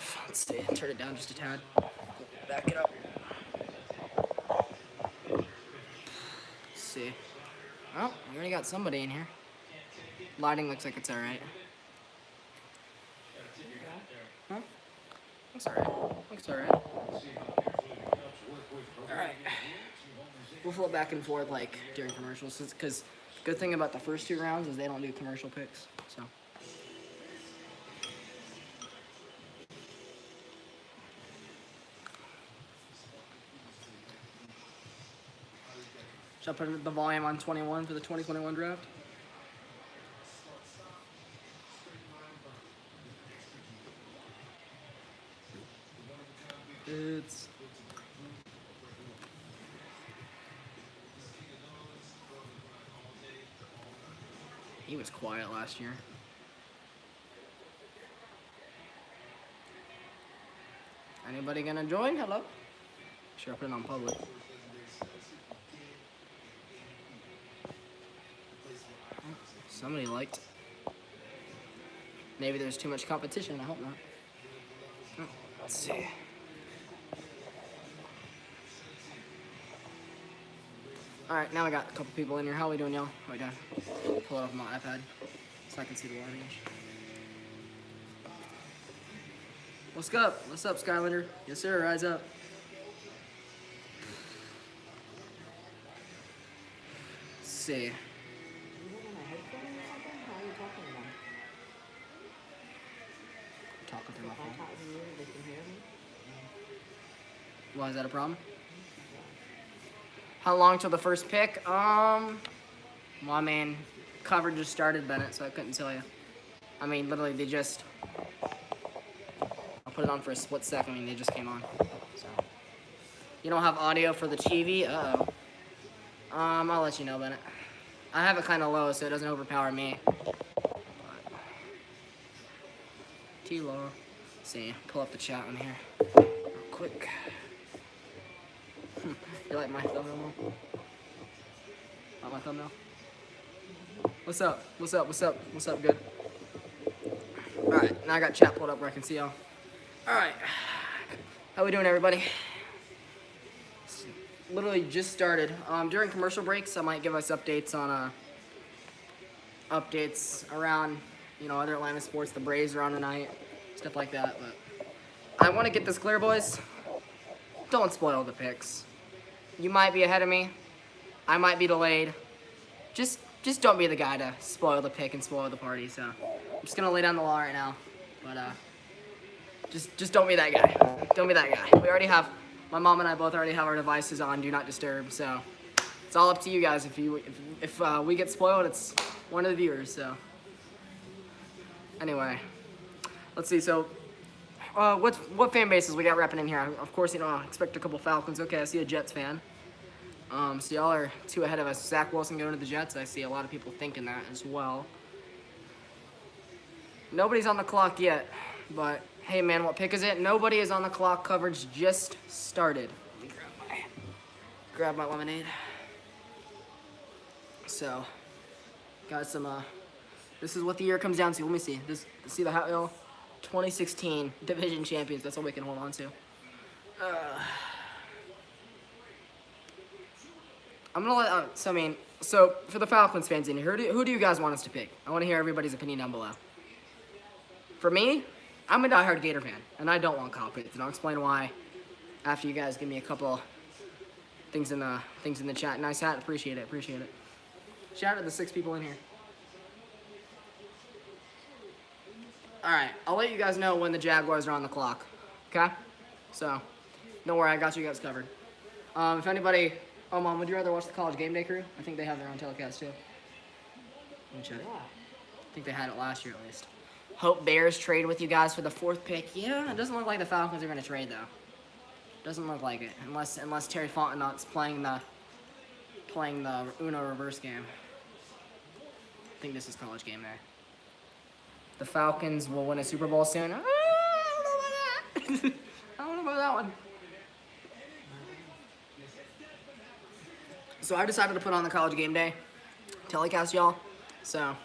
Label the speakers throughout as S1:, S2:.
S1: 5. Let's see. Turn it down just a tad. Back it up. Let's see. Oh, we already got somebody in here. Lighting looks like it's alright. Huh? Looks alright. Looks alright. Alright. We'll flip back and forth like during commercials, because the good thing about the first 2 rounds is they don't do commercial picks. So. Should I put the volume on 21 for the 2021 draft? It's... He was quiet last year. Anybody gonna join? Hello? Sure, I'll put it on public. Somebody liked. Maybe there's too much competition. I hope not. Let's see. Alright, now I got a couple people in here. How are we doing, y'all? How we doing? Pull it up on my iPad so I can see the range. What's up? What's up, Skylander? Yes, sir. Rise up. Let's see. Talking through my phone. Why is that a problem? How long till the first pick? Well, I mean, coverage just started, Bennett, so I couldn't tell you. I mean, literally, they just... I'll put it on for a split second. I mean, they just came on. So. You don't have audio for the TV? Uh-oh. I'll let you know, Bennett. I have it kind of low, so it doesn't overpower me. T-Law. See, pull up the chat on here. Real quick. You like my thumbnail? Like my thumbnail? What's up? What's up? What's up? What's up, good? Alright, now I got chat pulled up where I can see y'all. Alright. How we doing, everybody? Literally just started. During commercial breaks, I might give us updates on updates around, you know, other Atlanta sports. The Braves are on tonight, stuff like that. But I want to get this clear, boys. Don't spoil the picks. You might be ahead of me. I might be delayed. Just don't be the guy to spoil the pick and spoil the party. So I'm just gonna lay down the law right now. But just don't be that guy. Don't be that guy. We already have. My mom and I both already have our devices on Do Not Disturb, so it's all up to you guys. If we get spoiled, it's one of the viewers. So anyway, let's see. So what fan bases we got repping in here? Of course, you know, I expect a couple Falcons. Okay, I see a Jets fan. So y'all are 2 ahead of us. Zach Wilson going to the Jets. I see a lot of people thinking that as well. Nobody's on the clock yet, but hey man, what pick is it? Nobody is on the clock. Coverage just started. Let me grab my lemonade. So, got some, this is what the year comes down to. Let me see. See the Hot Wheel? 2016 division champions. That's all we can hold on to. I'm gonna let, so for the Falcons fans in here, who do you guys want us to pick? I want to hear everybody's opinion down below. For me, I'm a diehard Gator fan, and I don't want Kyle Pitts, and I'll explain why after you guys give me a couple things in the chat. Nice hat, appreciate it. Shout out to the 6 people in here. All right, I'll let you guys know when the Jaguars are on the clock. Okay? So, don't worry, I got you guys covered. If anybody, Mom, would you rather watch the College Game Day crew? I think they have their own telecast too. Let me check. I think they had it last year at least. Hope Bears trade with you guys for the 4th pick. Yeah, it doesn't look like the Falcons are going to trade, though. Doesn't look like it, unless Terry Fontenot's playing the Uno reverse game. I think this is College Game Day. The Falcons will win a Super Bowl soon. I don't know about that. I don't know about that one. So I decided to put on the College Game Day telecast, y'all. So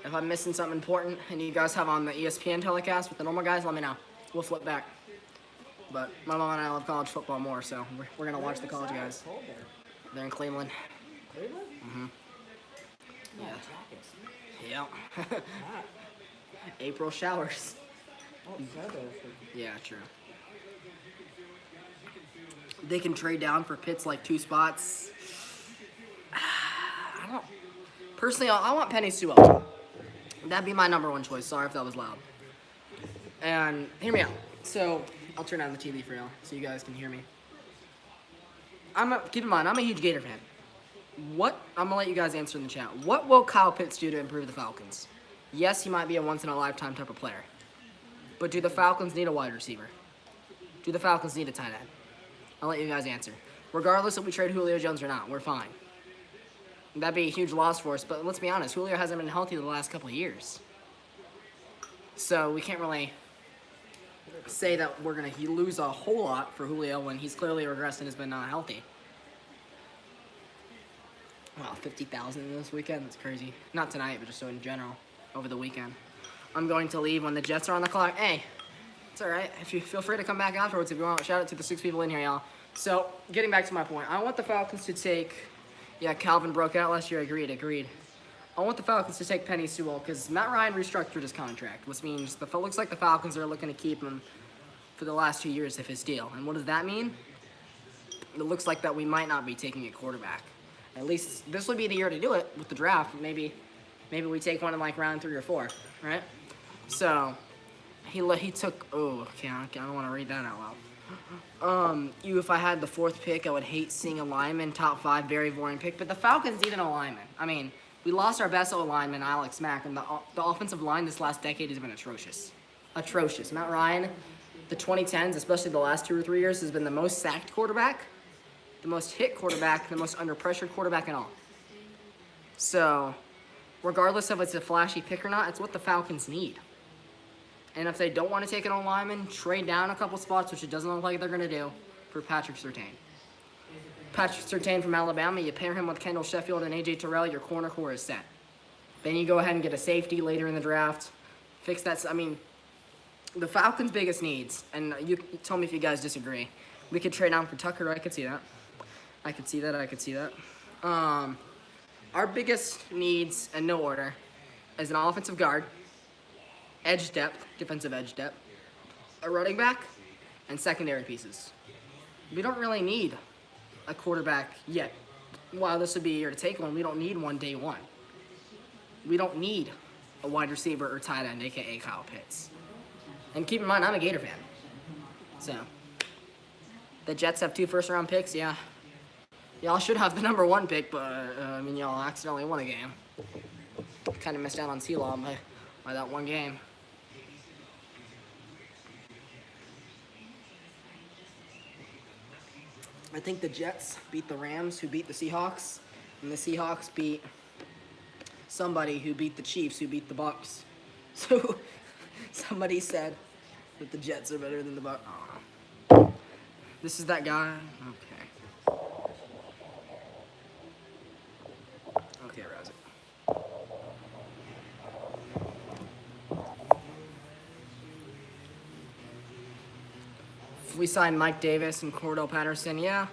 S1: if I'm missing something important and you guys have on the ESPN telecast with the normal guys, let me know. we'll flip back. But my mom and I love college football more, so we're gonna watch the college guys.
S2: Cold there.
S1: They're in Cleveland.
S2: Cleveland?
S1: Mm-hmm.
S2: Yeah.
S1: Yeah.
S2: Hot.
S1: April showers.
S2: Oh, it's not there.
S1: Yeah, true. They can trade down for Pitts like 2 spots. I don't. Personally, I want Penny Sewell. That'd be my #1 choice. Sorry if that was loud. And hear me out. So I'll turn on the TV for now so you guys can hear me. Keep in mind, I'm a huge Gator fan. I'm gonna let you guys answer in the chat. What will Kyle Pitts do to improve the Falcons? Yes, he might be a once-in-a-lifetime type of player. But do the Falcons need a wide receiver? Do the Falcons need a tight end? I'll let you guys answer. Regardless if we trade Julio Jones or not, we're fine. That'd be a huge loss for us, but let's be honest, Julio hasn't been healthy the last couple of years. So we can't really say that we're going to lose a whole lot for Julio when he's clearly regressed and has been not healthy. Wow, 50,000 this weekend? That's crazy. Not tonight, but just in general, over the weekend. I'm going to leave when the Jets are on the clock. Hey, it's all right. If you feel free to come back afterwards if you want. Shout out to the 6 people in here, y'all. So, getting back to my point, I want the Falcons to take. Yeah, Calvin broke out last year. Agreed. I want the Falcons to take Penny Sewell because Matt Ryan restructured his contract, which means looks like the Falcons are looking to keep him for the last 2 years of his deal. And what does that mean? It looks like that we might not be taking a quarterback. At least this would be the year to do it with the draft. Maybe we take one in like round 3 or 4, right? So he took. Oh, okay. I don't want to read that out loud. If I had the 4th pick, I would hate seeing a lineman top 5, very boring pick. But the Falcons need an lineman. I mean, we lost our best lineman, Alex Mack, and the offensive line this last decade has been atrocious. Atrocious. Matt Ryan, the 2010s, especially the last 2 or 3 years, has been the most sacked quarterback, the most hit quarterback, the most under pressure quarterback in all. So, regardless if it's a flashy pick or not, it's what the Falcons need. And if they don't want to take an lineman, trade down a couple spots, which it doesn't look like they're going to do, for Patrick Surtain. Patrick Surtain from Alabama, you pair him with Kendall Sheffield and A.J. Terrell, your corner core is set. Then you go ahead and get a safety later in the draft. Fix that. I mean, the Falcons' biggest needs, and you tell me if you guys disagree, we could trade down for Tucker. I could see that. I could see that. Our biggest needs, in no order, is an offensive guard, edge depth, defensive edge depth, a running back, and secondary pieces. We don't really need a quarterback yet. While this would be a year to take one, we don't need one day one. We don't need a wide receiver or tight end, a.k.a. Kyle Pitts. And keep in mind, I'm a Gator fan. So, the Jets have 2 first-round picks, yeah. Y'all should have the #1 pick, but, y'all accidentally won a game. Kind of missed out on T-Law by that one game. I think the Jets beat the Rams, who beat the Seahawks, and the Seahawks beat somebody who beat the Chiefs, who beat the Bucks. So, somebody said that the Jets are better than the Bucks. Oh. This is that guy? Okay. Okay, Razzie. If we sign Mike Davis and Cordell Patterson, yeah.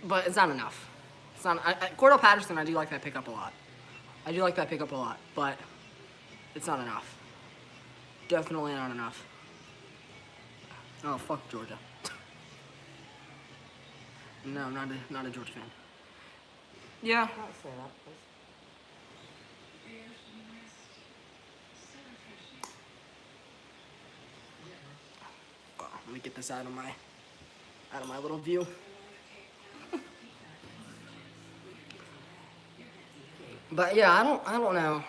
S1: But it's not enough. It's not. Cordell Patterson, I do like that pickup a lot. But it's not enough. Definitely not enough. Oh, fuck Georgia. No, not a Georgia fan. Yeah. Let me get this out of my little view. But yeah, I don't know.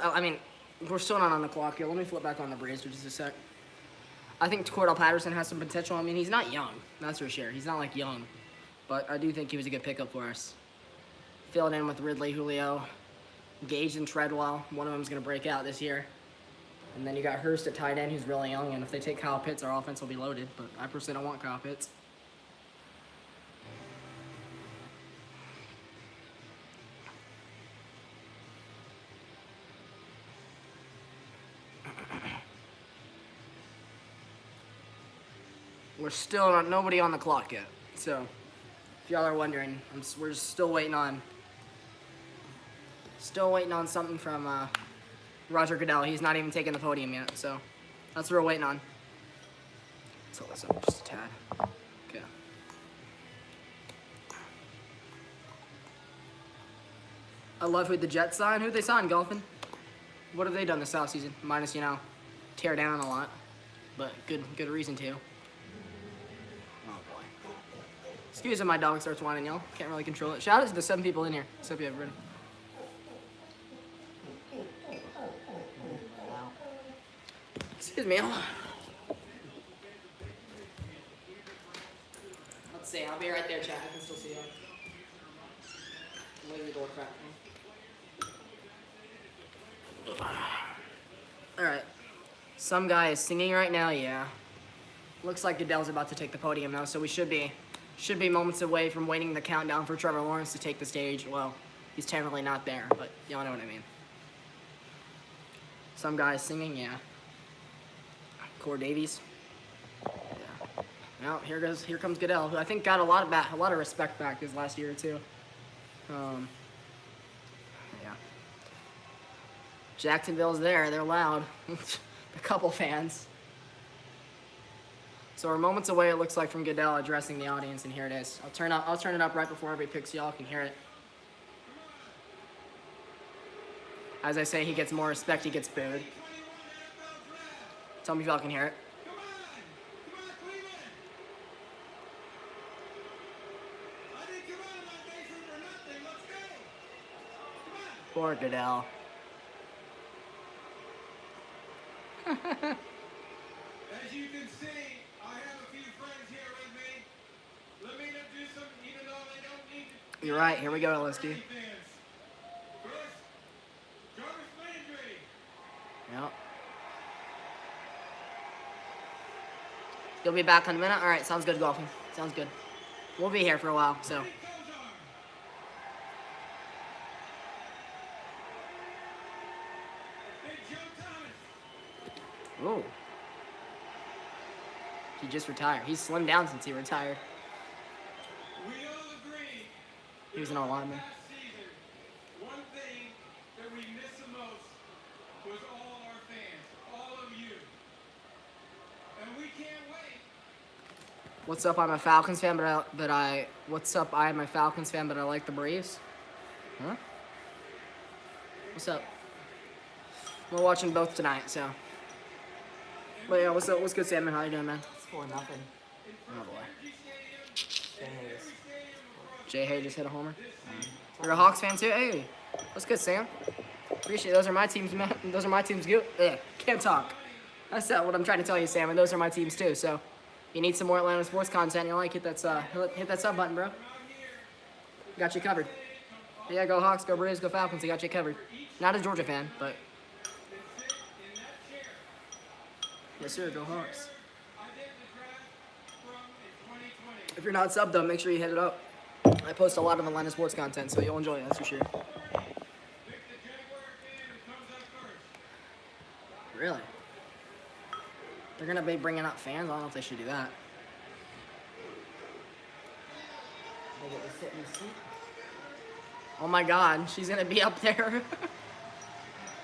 S1: I mean, we're still not on the clock here. Let me flip back on the Braves for just a sec. I think Cordell Patterson has some potential. I mean, he's not young, that's for sure. He's not like young, but I do think he was a good pickup for us. Filled in with Ridley, Julio, Gage, and Treadwell. One of them's gonna break out this year. And then you got Hurst at tight end, who's really young. And if they take Kyle Pitts, our offense will be loaded. But I personally don't want Kyle Pitts. We're still not nobody on the clock yet. So, if y'all are wondering, we're still waiting on something from Roger Goodell. He's not even taking the podium yet, so that's what we're waiting on. So listen, just a tad. Okay. I love who the Jets signed. Who they signed, Golfin? What have they done this offseason? Minus, tear down a lot, but good reason to. Oh boy. Excuse me, my dog starts whining, y'all. Can't really control it. Shout out to the 7 people in here. So hope you have ready. Excuse me. Let's see. I'll be right there, chat. I can still see you. Leave the door cracked. Alright. Some guy is singing right now, yeah. Looks like Goodell's about to take the podium now, so we should be moments away from waiting the countdown for Trevor Lawrence to take the stage. Well, he's technically not there, but y'all know what I mean. Some guy is singing, yeah. Core Davies. Yeah. Now here comes Goodell, who I think got a lot of respect back this last year or two. Yeah. Jacksonville's there. They're loud. A couple fans. So we're moments away, it looks like, from Goodell addressing the audience, and here it is. I'll turn it up right before everybody picks, y'all can hear it. As I say, he gets more respect, he gets booed. Tell me if y'all can hear it. Poor Goodell.
S3: As you can see, I have a few friends here with me. Let me introduce them, even though they don't need to.
S1: You're right. Here we go, LSD.
S3: First, Jarvis Landry.
S1: Yep. You'll be back in a minute? Alright, sounds good, Golfing. Sounds good. We'll be here for a while, so. Ooh. He just retired. He's slimmed down since he retired.
S3: We all agree.
S1: He was an lineman.
S3: Last season, one thing that we missed the most was all our fans, all of you. And we can't wait.
S1: What's up? I'm a Falcons fan, What's up? I'm a Falcons fan, but I like the Braves. Huh? What's up? We're watching both tonight, so. But yeah, what's up? What's good, Salmon? How you doing, man?
S2: It's 4-0.
S1: Oh boy.
S2: Hayes.
S1: Jay Hay just hit a homer. You're a Hawks fan too? Hey, what's good, Sam? Appreciate it. Those are my teams, man. Those are my teams. Good. Can't talk. That's what I'm trying to tell you, Sam. And those are my teams too. So, you need some more Atlanta sports content. You like hit that sub button, bro. Got you covered. Yeah, go Hawks, go Braves, go Falcons. I got you covered. Not a Georgia fan, but. Yes, sir. Go Hawks. If you're not subbed, though, make sure you hit it up. I post a lot of Atlanta sports content, so you'll enjoy it, that's for sure. Really? They're gonna be bringing up fans? I don't know if they should do that.
S2: They get to sit in the seat.
S1: Oh my god, she's gonna be up there.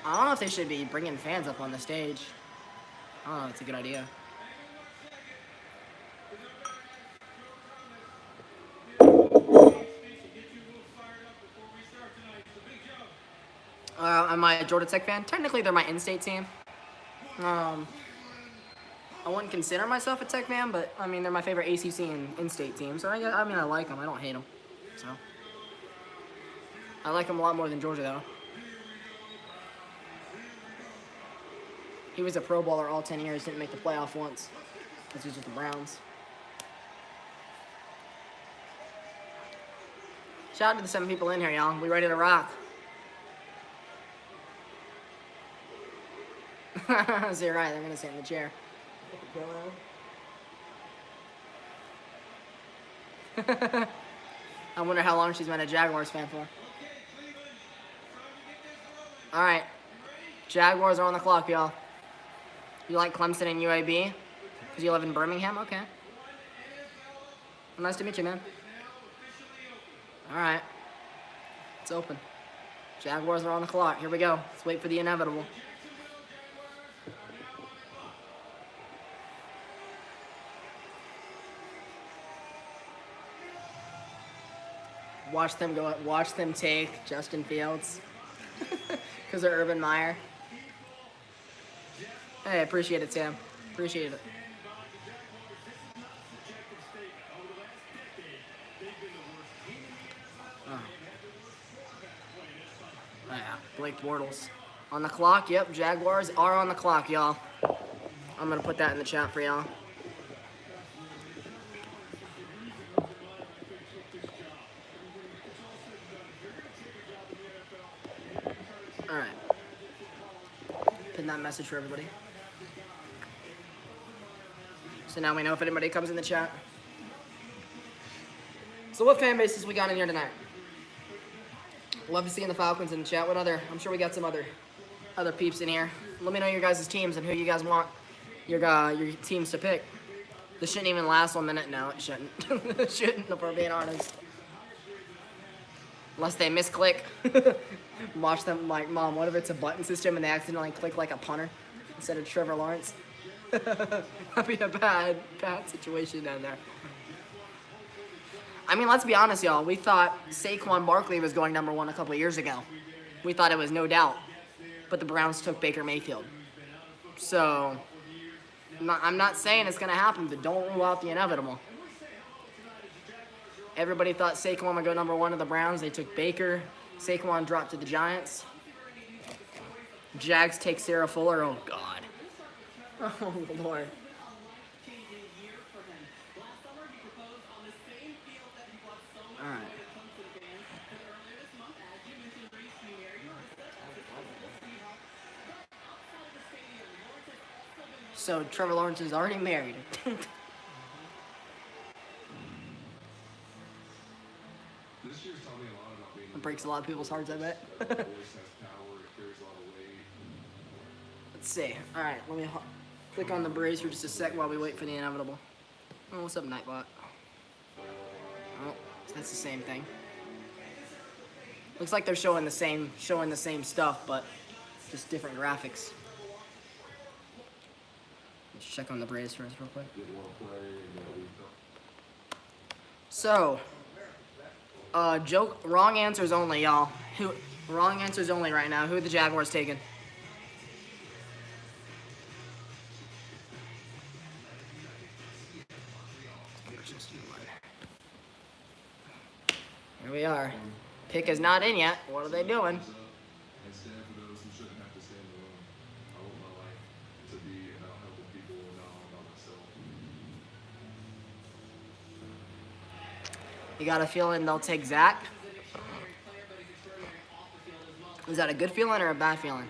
S1: I don't know if they should be bringing fans up on the stage. I don't know, it's a good idea. Am I a Georgia Tech fan? Technically, they're my in-state team. I wouldn't consider myself a Tech fan, but I mean, they're my favorite ACC and in-state team. So I like them. I don't hate them. So I like them a lot more than Georgia, though. He was a Pro Bowler all 10 years, didn't make the playoff once. Because he was with the Browns. Shout out to the 7 people in here, y'all. We ready to rock. So you're right, they're gonna sit in the chair. I wonder how long she's been a Jaguars fan for. Alright. Jaguars are on the clock, y'all. You like Clemson and UAB? Because you live in Birmingham? Okay. Nice to meet you, man. All right. It's open. Jaguars are on the clock. Here we go. Let's wait for the inevitable. Watch them go. Watch them take Justin Fields because of Urban Meyer. Hey, appreciate it, Sam. Appreciate it. Oh yeah, Blake Bortles. On the clock, yep, Jaguars are on the clock, y'all. I'm gonna put that in the chat for y'all. Alright. Pin that message for everybody. So now we know if anybody comes in the chat. So what fan bases we got in here tonight? Love to see in the Falcons in the chat. What other? I'm sure we got some other peeps in here. Let me know your guys' teams and who you guys want your teams to pick. This shouldn't even last 1 minute. No, it shouldn't. It shouldn't, if we're being honest. Unless they misclick. Watch them like, Mom, what if it's a button system and they accidentally click like a punter instead of Trevor Lawrence? That'd be a bad situation down there. I mean, let's be honest, y'all. We thought Saquon Barkley was going #1 a couple of years ago. We thought it was no doubt. But the Browns took Baker Mayfield. So, I'm not saying it's going to happen, but don't rule out the inevitable. Everybody thought Saquon would go #1 to the Browns. They took Baker. Saquon dropped to the Giants. Jags take Sarah Fuller. Oh, God. Oh, Lord. All right. So Trevor Lawrence is already married. It breaks a lot of people's hearts, I bet. Let's see. All right, let me click on the Braves for just a sec while we wait for the inevitable. Oh, what's up, Nightbot? Oh, that's the same thing. Looks like they're showing the same stuff, but just different graphics. Let's check on the Braves first, real quick. So, joke. Wrong answers only, y'all. Wrong answers only right now. Who are the Jaguars taking? Here we are. Pick is not in yet. What are they doing? You got a feeling they'll take Zach? Is that a good feeling or a bad feeling?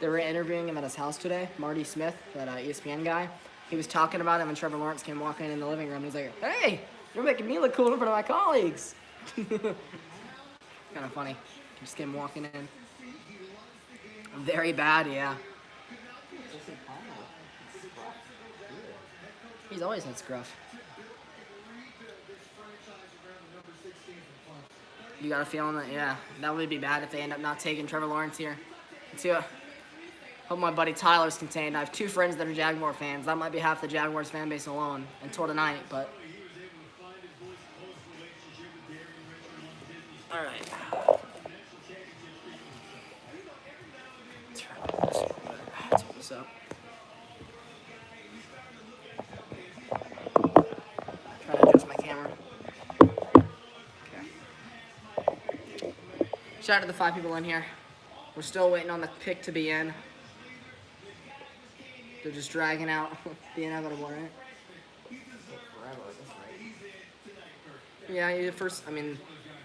S1: They were interviewing him at his house today, Marty Smith, that ESPN guy. He was talking about him, and Trevor Lawrence came walking in the living room. He's like, "Hey, you're making me look cool in front of my colleagues." Kind of funny. Just came walking in. Very bad, yeah. He's always had scruff. You got a feeling that, yeah, that would be bad if they end up not taking Trevor Lawrence here. Let's see. Hope my buddy Tyler's contained. I have 2 friends that are Jaguar fans. That might be half the Jaguars fan base alone until tonight, but. All right. Let's put this up. Try to adjust my camera. Okay. Shout out to the 5 people in here. We're still waiting on the pick to be in. They're just dragging out the inevitable, right? Yeah,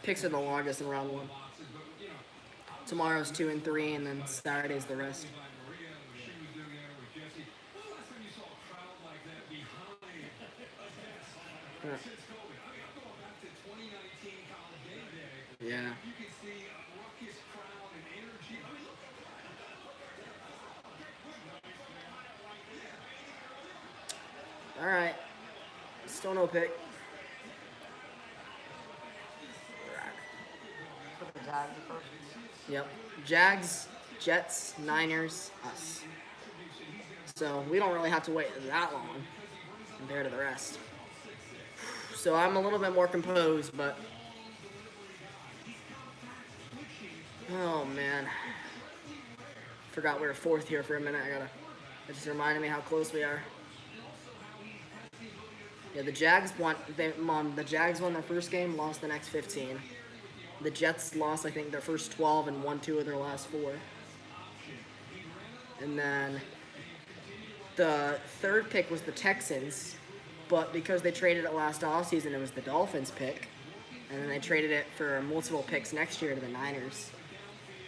S1: picks are the longest in round 1. Tomorrow's 2 and 3, and then Saturday's the rest. Yeah. All right. Still no pick.
S2: So the Jags are first.
S1: Yep. Jags, Jets, Niners, us. So we don't really have to wait that long compared to the rest. So I'm a little bit more composed, but oh man, forgot we were fourth here for a minute. It just reminded me how close we are. Yeah, the Jags won. The Jags won their first game, lost the next 15. The Jets lost, I think, their first 12 and won 2 of their last 4. And then the third pick was the Texans, but because they traded it last offseason, it was the Dolphins pick. And then they traded it for multiple picks next year to the Niners.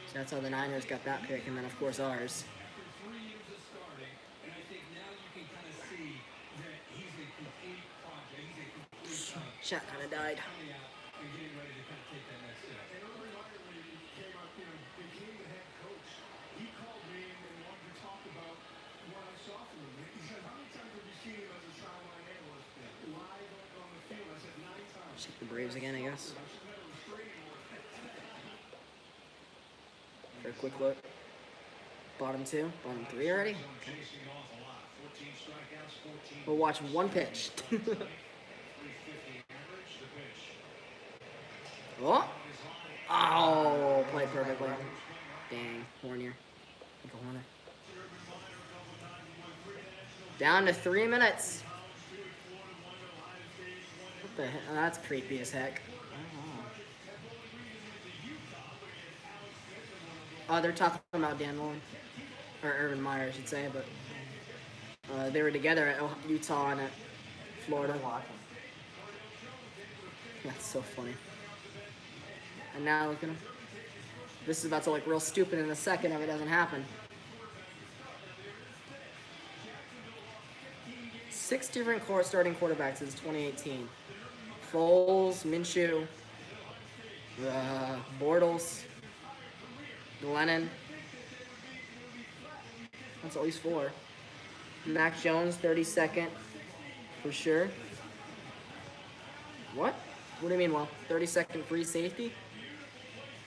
S1: So that's how the Niners got that pick, and then, of course, ours. Shot kind of died. Check the Braves again, I guess. For a quick look. Bottom 2, bottom 3 already? Okay. We'll watch one pitch. Oh! Oh, played perfectly. Dang, Hornier. Horner. Down to 3 minutes. What the heck? Oh, that's creepy as heck. Oh, they're talking about Dan Mullen. Or Urban Meyer, I should say, but they were together at Utah and at Florida. That's so funny. And now look at him. This is about to look real stupid in a second if it doesn't happen. 6 different starting quarterbacks since 2018. Foles, Minshew, Bortles, Glennon. That's at least 4. Mac Jones, 32nd, for sure. What? What do you mean, well, 32nd free safety?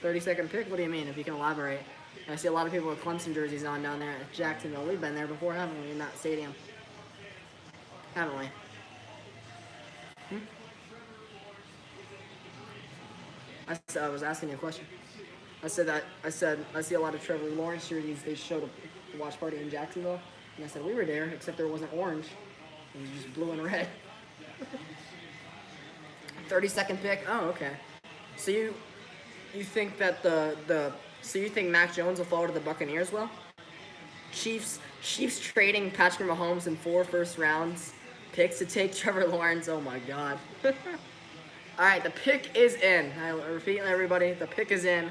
S1: 32nd pick? What do you mean, if you can elaborate? I see a lot of people with Clemson jerseys on down there at Jacksonville. We've been there before, haven't we, in that stadium? Haven't we? I was asking you a question. I said I see a lot of Trevor Lawrence jerseys. They showed a watch party in Jacksonville, and I said we were there, except there wasn't orange. It was just blue and red. 32nd pick. Oh, okay. So you think that so you think Mac Jones will fall to the Buccaneers? Well, Chiefs trading Patrick Mahomes in 4 first-round picks to take Trevor Lawrence. Oh my God. All right, the pick is in. I repeat, everybody, the pick is in.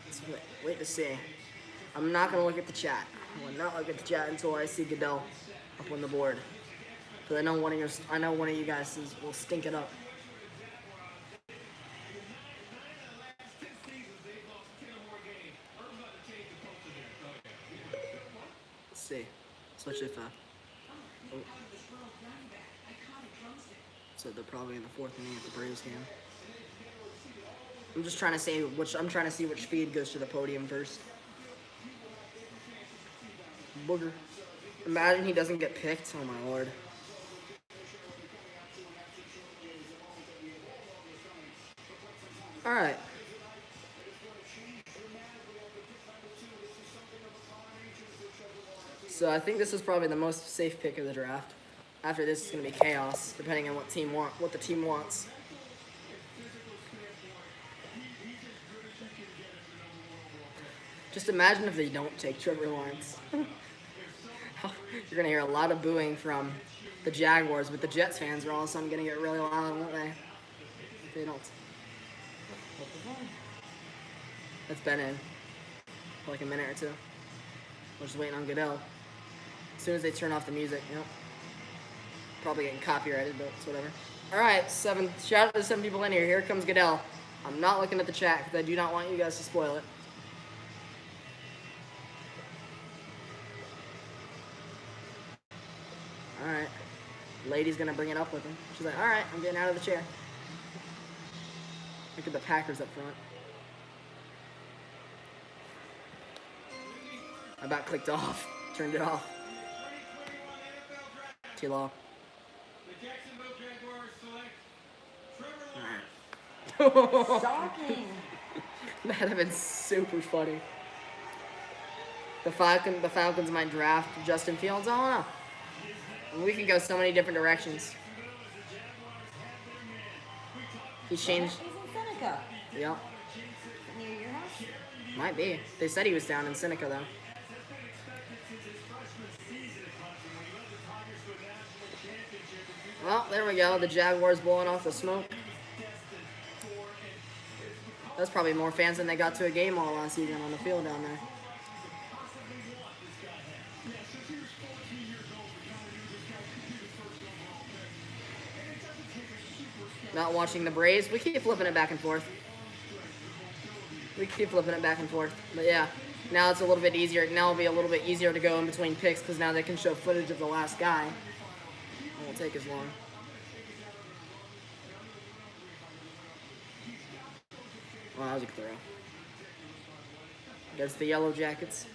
S1: Let's wait to see. I'm not gonna look at the chat. I will not look at the chat until I see Goodell up on the board. Because I know one of you guys will stink it up. Let's see. Switch if oh. So they're probably in the 4th inning of the Braves game. I'm just trying to see which feed goes to the podium first. Booger. Imagine he doesn't get picked. Oh my Lord. All right. So I think this is probably the most safe pick of the draft. After this, it's going to be chaos, depending on what the team wants. Just imagine if they don't take Trevor Lawrence. You're going to hear a lot of booing from the Jaguars, but the Jets fans are all of a sudden going to get really loud, won't they? If they don't. It's been in for like a minute or 2. We're just waiting on Goodell. As soon as they turn off the music, probably getting copyrighted, but it's whatever. All right, shout out to 7 people in here. Here comes Goodell. I'm not looking at the chat because I do not want you guys to spoil it. All right. Lady's gonna bring it up with him. She's like, all right, I'm getting out of the chair. Look at the Packers up front. I about clicked off. Turned it off.
S3: 2021 NFL Draft.
S1: Too long.
S3: The Jacksonville Jaguars select Trevor Lawrence.
S2: Shocking.
S1: That'd have been super funny. The Falcons might draft Justin Fields. I don't know. We can go so many different directions. He's changed.
S2: He's in Seneca.
S1: Yep.
S2: Near your house?
S1: Might be. They said he was down in Seneca though. Well, there we go. The Jaguars blowing off the smoke. That's probably more fans than they got to a game all last season on the field down there. Not watching the Braves. We keep flipping it back and forth. But yeah, now it's a little bit easier. Now it'll be a little bit easier to go in between picks because now they can show footage of the last guy. It won't take as long. Well, that was a good throw. Against the Yellow Jackets.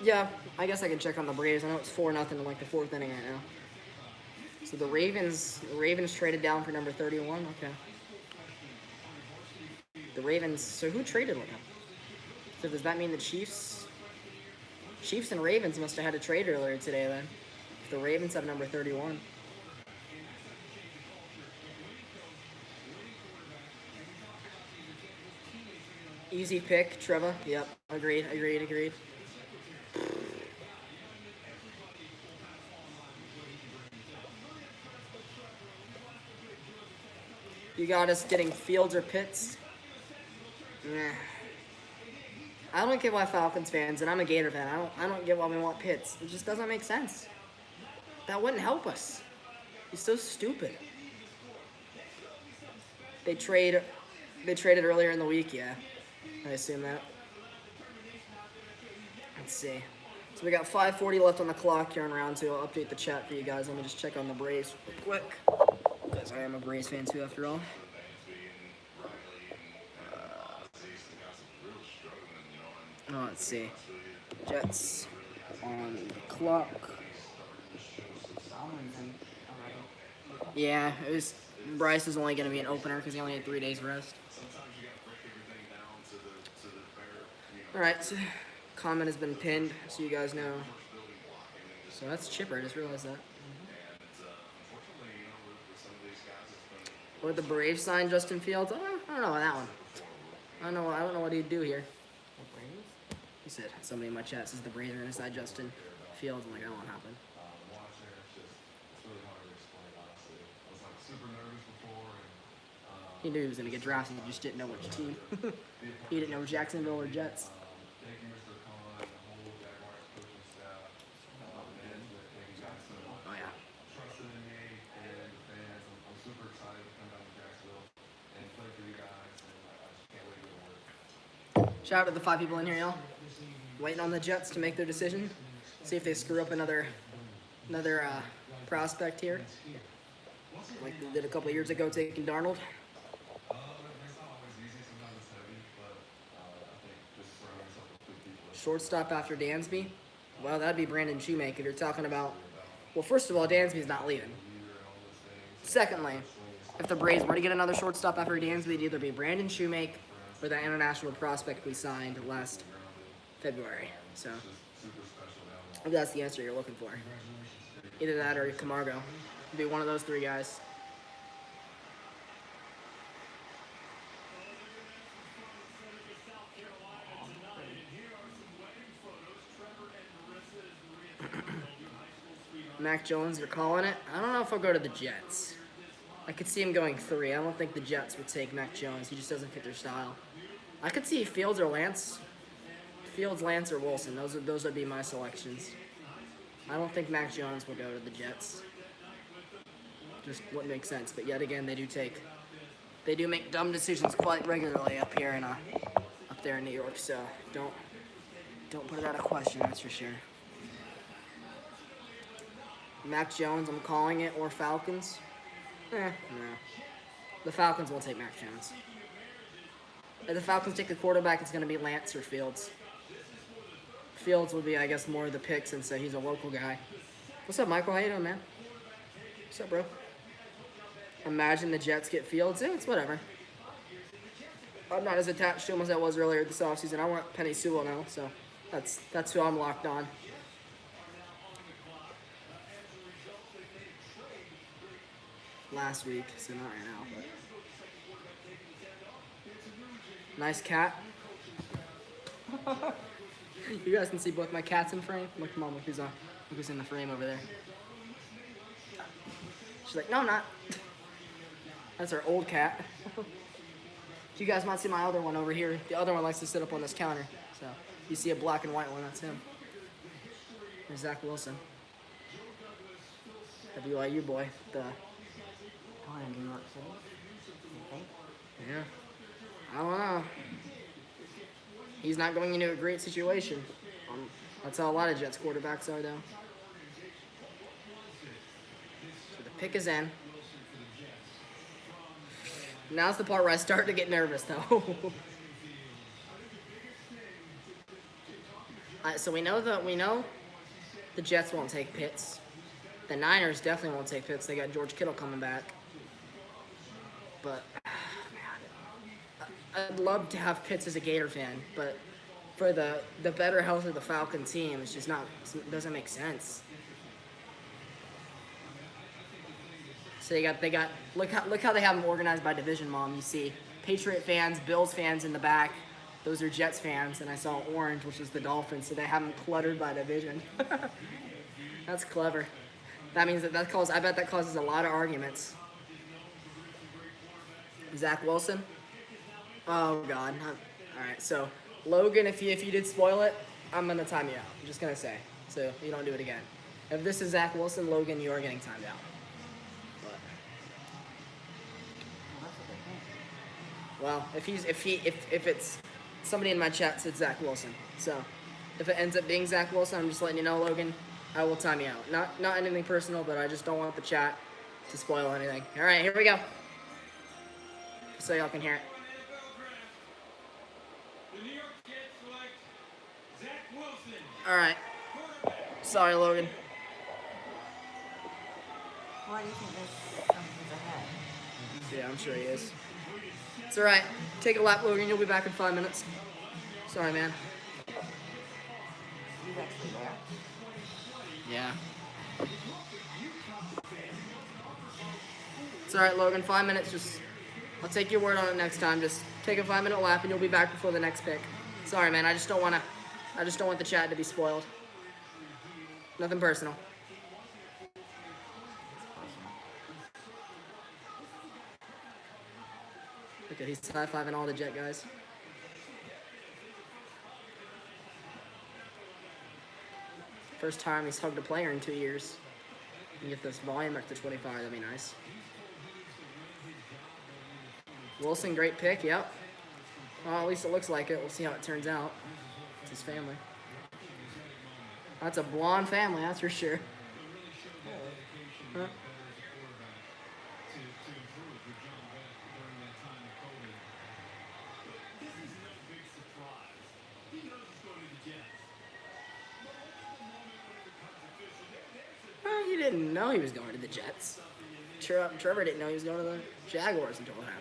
S1: Yeah, I guess I can check on the Braves. I know it's 4-0 in like the 4th inning right now. So the Ravens traded down for number 31. Okay. The Ravens. So who traded with them? So does that mean the Chiefs and Ravens must have had a trade earlier today then? If the Ravens have number 31. Easy pick, Trevor. Yep. Agreed. You got us getting Fields or Pitts? Nah. I don't get why Falcons fans, and I'm a Gator fan, I don't get why we want Pitts. It just doesn't make sense. That wouldn't help us. He's so stupid. They traded earlier in the week, yeah. I assume that. Let's see. So we got 5:40 left on the clock here in round 2. I'll update the chat for you guys. Let me just check on the Braves real quick. Because I am a Braves fan too, after all. Let's see. Jets on the clock. Yeah, it was. Bryce is only going to be an opener because he only had 3 days rest. Alright, so comment has been pinned, so you guys know. So that's Chipper, I just realized that. Would the Braves sign Justin Fields? I don't know about that one. I don't know what he'd do here.
S2: The Braves?
S1: He said, somebody in my chat says the Braves are going to sign Justin Fields. I'm like, that won't happen. He knew he was going to get drafted, he just didn't know which team. He didn't know Jacksonville or Jets. Oh, yeah. Shout out to the 5 people in here, y'all. Waiting on the Jets to make their decision. See if they screw up another prospect here. Like they did a couple of years ago taking Darnold. Shortstop after Dansby? Well, that'd be Brandon Shoemaker if you're talking about... Well, first of all, Dansby's not leaving. Secondly, if the Braves were to get another shortstop after Dansby, it'd either be Brandon Shoemaker or that international prospect we signed last February. So, if that's the answer you're looking for. Either that or Camargo. It'd be one of those 3 guys. Mac Jones, you're calling it? I don't know if I'll go to the Jets. I could see him going 3. I don't think the Jets would take Mac Jones. He just doesn't fit their style. I could see Fields or Lance. Fields, Lance, or Wilson. Those would be my selections. I don't think Mac Jones will go to the Jets. Just wouldn't make sense. But yet again, they do make dumb decisions quite regularly up here up there in New York. So don't put it out of question. That's for sure. Mac Jones, I'm calling it, or Falcons. No. The Falcons will take Mac Jones. If the Falcons take the quarterback, it's going to be Lance or Fields. Fields will be, I guess, more of the pick since he's a local guy. What's up, Michael? How you doing, man? What's up, bro? Imagine the Jets get Fields. Yeah, it's whatever. I'm not as attached to him as I was earlier this offseason. I want Penny Sewell now, so that's who I'm locked on. Last week, so not right now, but nice cat. You guys can see both my cats in frame. Look, Mom, look who's in the frame over there. She's like, no, I'm not. That's our old cat. You guys might see my other one over here. The other one likes to sit up on this counter. So you see a black and white one, that's him. There's Zach Wilson. The BYU boy.
S2: Going to New York City. You think?
S1: Yeah. I don't know. He's not going into a great situation. That's how a lot of Jets quarterbacks are, though. So the pick is in. Now's the part where I start to get nervous, though. So we know the Jets won't take Pitts. The Niners definitely won't take Pitts. They got George Kittle coming back. But man, I'd love to have Pitts as a Gator fan, but for the better health of the Falcon team, it's just not. It doesn't make sense. So they got look how they have them organized by division, Mom. You see Patriot fans, Bills fans in the back. Those are Jets fans, and I saw orange, which is the Dolphins. So they have them cluttered by division. That's clever. That means I bet that causes a lot of arguments. Zach Wilson. Oh God. All right. So Logan, if you did spoil it, I'm gonna time you out. I'm just gonna say, so you don't do it again. If this is Zach Wilson, Logan, you are getting timed out. Well, if it's somebody in my chat said Zach Wilson, so if it ends up being Zach Wilson, I'm just letting you know, Logan, I will time you out. Not anything personal, but I just don't want the chat to spoil anything. All right, here we go. So y'all can hear it.
S3: The New York Jets select Zach Wilson.
S1: All right. Sorry, Logan.
S2: Why do you think there's something's ahead?
S1: Yeah, I'm sure he is. It's all right. Take a lap, Logan. You'll be back in 5 minutes. Sorry, man.
S2: He's actually there.
S1: Yeah. It's all right, Logan. 5 minutes. I'll take your word on it next time. Just take a 5-minute lap, and you'll be back before the next pick. Sorry, man. I just don't want the chat to be spoiled. Nothing personal. Okay, he's high-fiving all the Jet guys. First time he's hugged a player in 2 years. And get this volume up to 25, that'd be nice. Wilson, great pick, yep. Well, at least it looks like it. We'll see how it turns out. It's his family. That's a blonde family, that's for sure. Huh? Well, he didn't know he was going to the Jets. Trevor didn't know he was going to the Jaguars until it happened.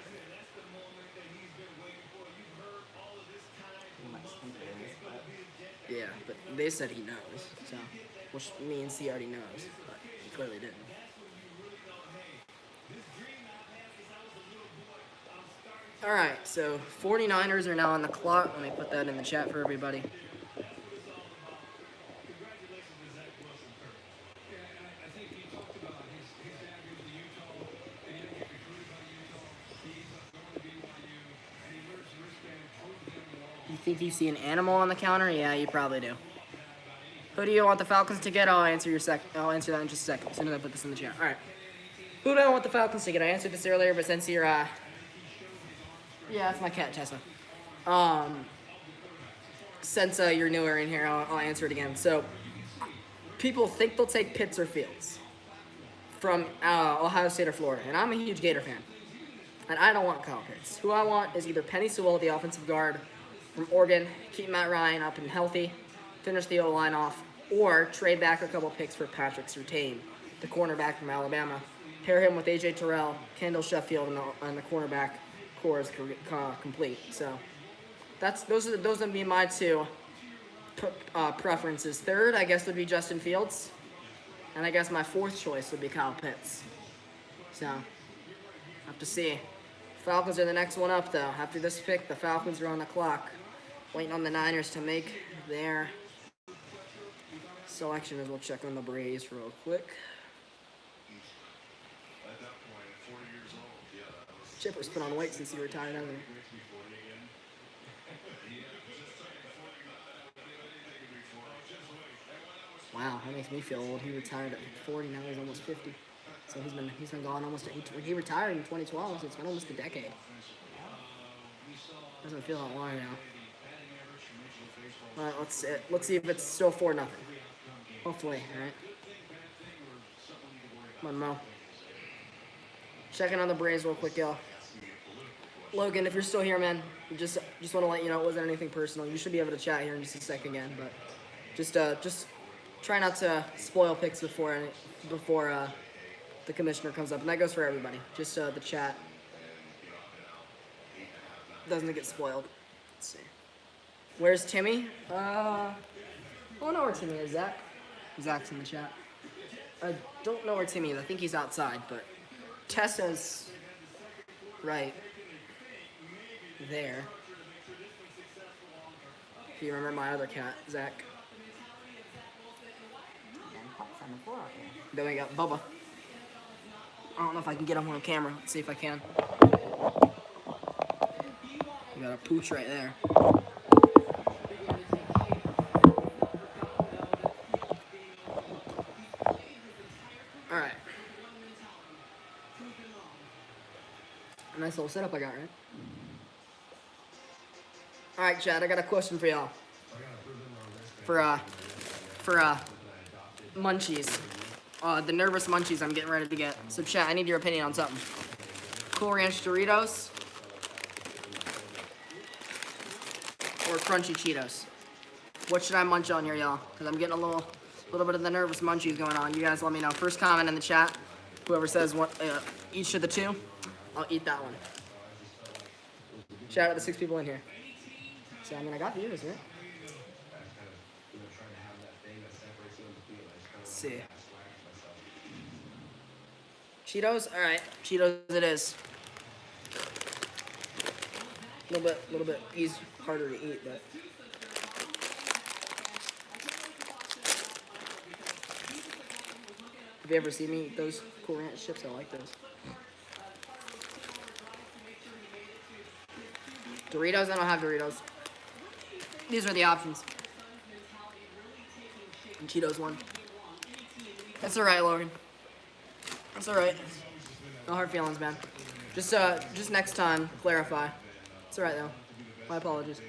S2: You must think it is, but
S1: Yeah, but they said he knows, so which means he already knows, but he clearly didn't. All right, so 49ers are now on the clock. Let me put that in the chat for everybody. You think you see an animal on the counter? Yeah, you probably do. Who do you want the Falcons to get? I'll answer that in just a second. As soon as I put this in the chat. All right. Who do I want the Falcons to get? I answered this earlier, but since you're yeah, that's my cat, Tessa. Since you're newer in here, I'll answer it again. So, people think they'll take Pitts or Fields. from Ohio State or Florida, and I'm a huge Gator fan. And I don't want Kyle Pitts. Who I want is either Penny Sewell, the offensive guard from Oregon, keep Matt Ryan up and healthy, finish the O-line off, or trade back a couple picks for Patrick Surtain, the cornerback from Alabama. Pair him with A.J. Terrell, Kendall Sheffield, and the cornerback core is complete. So those would be my two preferences. Third, I guess, would be Justin Fields. And I guess my fourth choice would be Kyle Pitts. So, have to see. Falcons are the next one up, though. After this pick, the Falcons are on the clock, waiting on the Niners to make their selection. As we'll check on the Braves real quick. Chipper's put on weight since he retired, hasn't he? Wow, that makes me feel old. He retired at 40, now he's almost 50. So he's been gone almost. He retired in 2012, so it's been almost a decade. Doesn't feel that long now. All right, let's see if it's still 4-0. Hopefully, all right. Come on, Mo. Checking on the Braves real quick, y'all. Logan, if you're still here, man, just want to let you know it wasn't anything personal. You should be able to chat here in just a second again, but just try not to spoil picks before the commissioner comes up, and that goes for everybody. Just the chat doesn't get spoiled. Let's see. Where's Timmy? I don't know where Timmy is. Zach's in the chat. I don't know where Timmy is. I think he's outside, but Tessa's right there. If you remember my other cat, Zach.
S2: And pucks on the floor out there.
S1: Then we got Bubba. I don't know if I can get him on camera. Let's see if I can. We got a pooch right there. All right. A nice little setup I got, right? All right, Chad, I got a question for y'all. For munchies. The nervous munchies I'm getting ready to get. So, Chad, I need your opinion on something. Cool Ranch Doritos or Crunchy Cheetos? What should I munch on here, y'all? Because I'm getting a little bit of the nervous munchies going on. You guys let me know. First comment in the chat. Whoever says each of the two, I'll eat that one. Shout out to 6 people in here. So, I mean, I got the viewers, right? Let's see. Cheetos? Alright, Cheetos it is. A little bit harder to eat, but. Have you ever seen me eat those Cool Ranch chips? I like those. Doritos? I don't have Doritos. These are the options. And Cheetos one. That's alright, Logan. That's alright. No hard feelings, man. Just next time, clarify. It's alright, though. My apologies.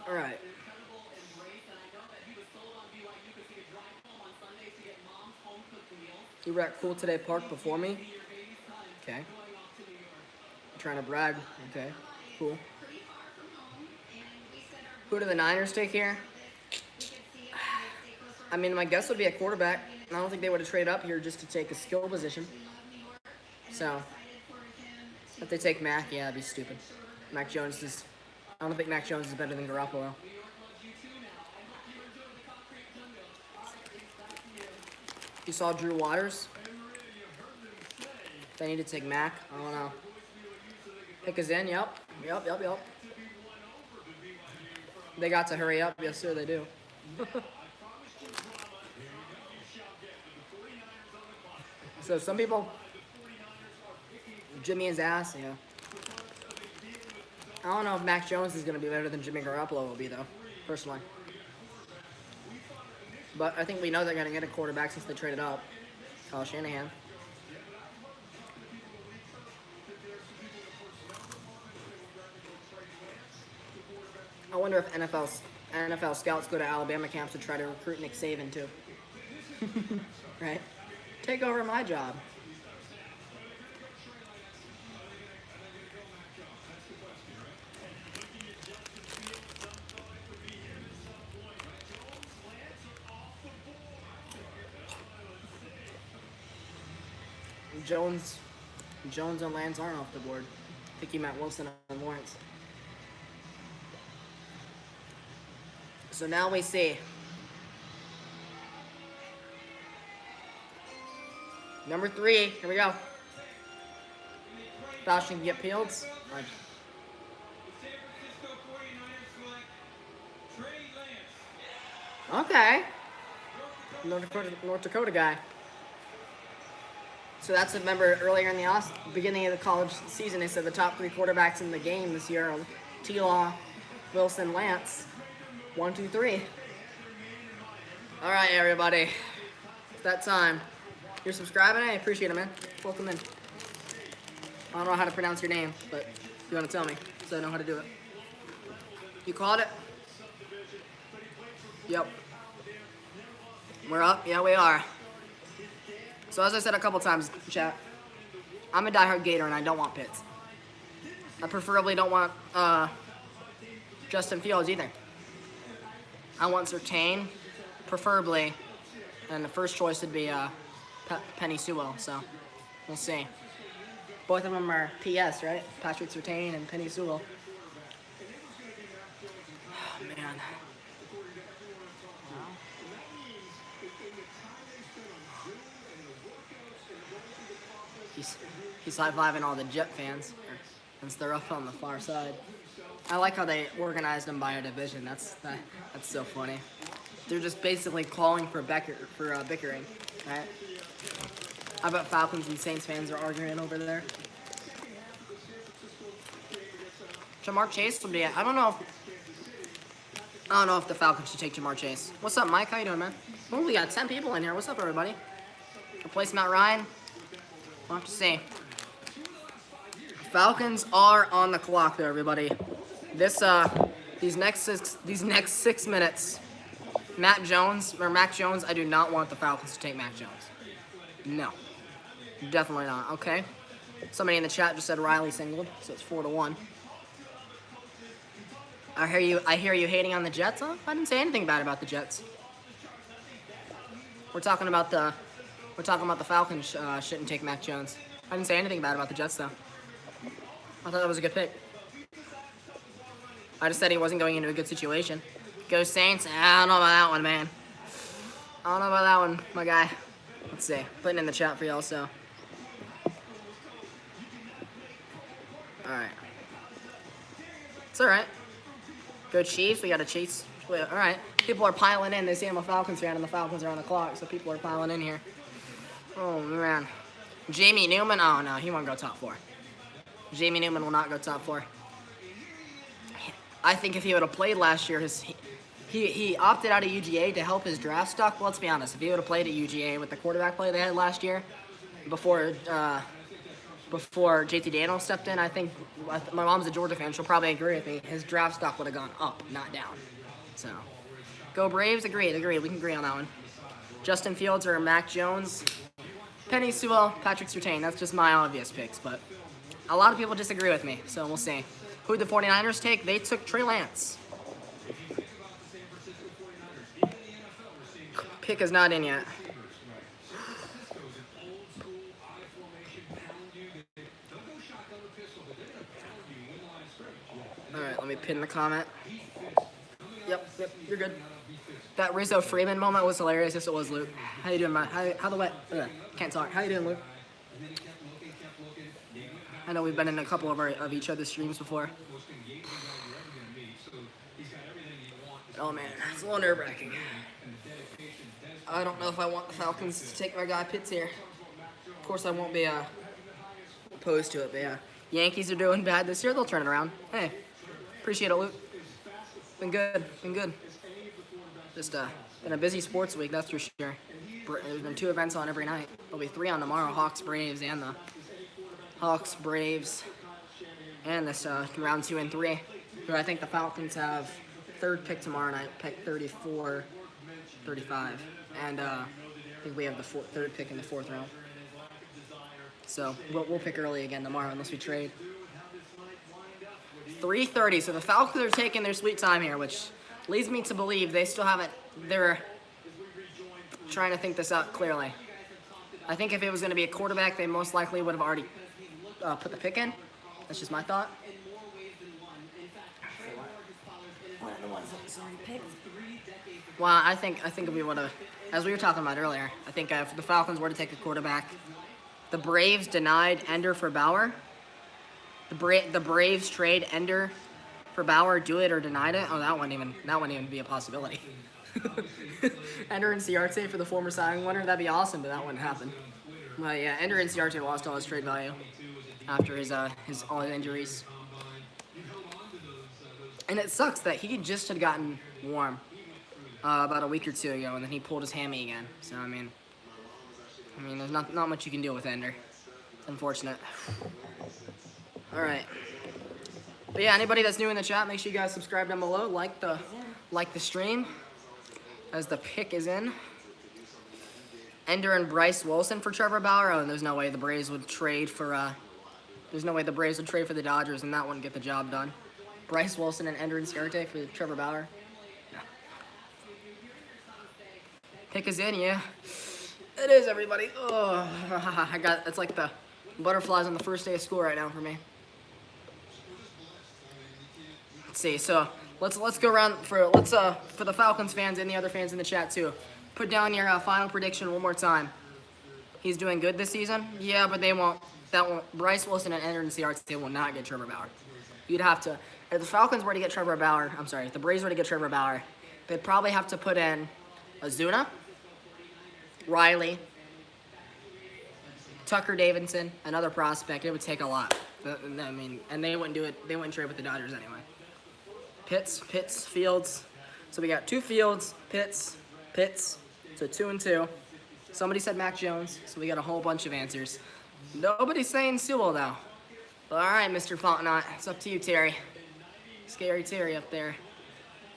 S1: Alright. You were at Cool Today Park before me? Okay. I'm trying to brag. Okay. Cool. Who do the Niners take here? I mean, my guess would be a quarterback. I don't think they would have traded up here just to take a skill position. So, if they take Mac, yeah, that'd be stupid. Mac Jones is... I don't think Mac Jones is better than Garoppolo. You saw Drew Waters? They need to take Mac. I don't know. Pick us in. Yep. They got to hurry up. Yes, sir, they do. So some people, Jimmy is ass. Yeah. I don't know if Mac Jones is going to be better than Jimmy Garoppolo will be, though, personally. But I think we know they're going to get a quarterback since they traded up. Kyle Shanahan. I wonder if NFL scouts go to Alabama camps to try to recruit Nick Saban too. Right? Take over my job. Jones and Lance aren't off the board. I think you meant Wilson and Lawrence. So now we see number 3. Here we go. Falcons can get Fields.
S3: The San Francisco 49ers select Trey Lance.
S1: Okay. North Dakota guy. So that's, remember earlier in the beginning of the college season, they said the top 3 quarterbacks in the game this year are T-Law, Wilson, Lance. 1, 2, 3. All right, everybody. It's that time. You're subscribing? I appreciate it, man. Welcome in. I don't know how to pronounce your name, but you want to tell me so I know how to do it. You caught it? Yep. We're up? Yeah, we are. So as I said a couple times, chat, I'm a diehard Gator and I don't want Pitts. I preferably don't want Justin Fields either. I want Surtain, preferably, and the first choice would be Penny Sewell, so we'll see. Both of them are PS, right? Patrick Surtain and Penny Sewell. Oh, man. He's high-fiving all the Jet fans, since they're up on the far side. I like how they organized them by a division. That's so funny. They're just basically calling for bickering, right? I bet Falcons and Saints fans are arguing over there. Jamar Chase would be. I don't know if the Falcons should take Jamar Chase. What's up, Mike? How you doing, man? Oh, we got 10 people in here. What's up, everybody? Replace Matt Ryan. We'll have to see. Falcons are on the clock there, everybody. These next 6 minutes, Mac Jones, I do not want the Falcons to take Mac Jones. No. Definitely not. Okay. Somebody in the chat just said Riley singled, so it's 4-1. I hear you hating on the Jets, huh? I didn't say anything bad about the Jets. We're talking about the Falcons shouldn't take Mac Jones. I didn't say anything bad about the Jets though. I thought that was a good pick. I just said he wasn't going into a good situation. Go Saints. I don't know about that one, man. I don't know about that one, my guy. Let's see. Putting in the chat for y'all, so. Alright. It's alright. Go Chiefs. We got a Chiefs. Alright. People are piling in. They see I'm a Falcons fan and the Falcons are on the clock, so people are piling in here. Oh, man. Jamie Newman. Oh, no. He won't go top 4. Jamie Newman will not go top 4. I think if he would have played last year, he opted out of UGA to help his draft stock. Well, let's be honest. If he would have played at UGA with the quarterback play they had last year, before JT Daniels stepped in, I think my mom's a Georgia fan. She'll probably agree with me. His draft stock would have gone up, not down. So, go Braves. Agreed. We can agree on that one. Justin Fields or Mac Jones. Penny Sewell, Patrick Surtain. That's just my obvious picks, but a lot of people disagree with me, so we'll see. Who did the 49ers take? They took Trey Lance. Pick is not in yet. Alright, let me pin the comment. Yep, you're good. That Rizzo Freeman moment was hilarious. Yes, it was, Luke. How you doing, man? How the wet? Can't talk. How you doing, Luke? I know we've been in a couple of each other's streams before. Oh man, it's a little nerve-wracking. I don't know if I want the Falcons to take my guy Pitts here. Of course, I won't be opposed to it, but yeah. Yankees are doing bad this year. They'll turn it around. Hey, appreciate it, Luke. Been good. Just been a busy sports week, that's for sure. There's been 2 events on every night. There'll be 3 on tomorrow. Hawks, Braves, and this round 2 and 3. But I think the Falcons have third pick tomorrow night, pick 34, 35. And I think we have the third pick in the fourth round. So we'll pick early again tomorrow unless we trade. 3:30. So the Falcons are taking their sweet time here, which leads me to believe they still haven't. They're trying to think this out clearly. I think if it was going to be a quarterback, they most likely would have already put the pick in. That's just my thought.
S2: One of the ones that was already picked.
S1: Well, I think we would have, as we were talking about earlier. I think if the Falcons were to take a quarterback, the Braves denied Ender for Bauer. The Braves trade Ender for Bauer, do it or denied it. Oh, that wouldn't even be a possibility. Ender and Ciarte for the former Cy Young winner, that'd be awesome, but that wouldn't happen. Well, yeah, Ender and Ciarte lost all his trade value after his all his injuries. And it sucks that he just had gotten warm about a week or two ago, and then he pulled his hammy again. So I mean, there's not much you can do with Ender. It's unfortunate. All right. But yeah, anybody that's new in the chat, make sure you guys subscribe down below, like the stream, as the pick is in. Ender and Bryce Wilson for Trevor Bauer. Oh, and there's no way the Braves would trade for the Dodgers, and that wouldn't get the job done. Bryce Wilson and Ender and Ciarte for Trevor Bauer. No. Pick is in, yeah. It is, everybody. Oh, it's like the butterflies on the first day of school right now for me. Let's see. So let's go around for the Falcons fans and the other fans in the chat too. Put down your final prediction one more time. He's doing good this season. Yeah, but they won't. Bryce Wilson and Ender and Ciarte will not get Trevor Bauer. You'd have to. If the Falcons were to get Trevor Bauer, if the Braves were to get Trevor Bauer, they'd probably have to put in Ozuna, Riley, Tucker Davidson, another prospect. It would take a lot. And they wouldn't do it. They wouldn't trade with the Dodgers anyway. Pitts, Fields. So we got 2 Fields, Pitts. So 2 and 2. Somebody said Mac Jones, so we got a whole bunch of answers. Nobody's saying Sewell though. All right, Mr. Fontenot, it's up to you, Terry. Scary Terry up there.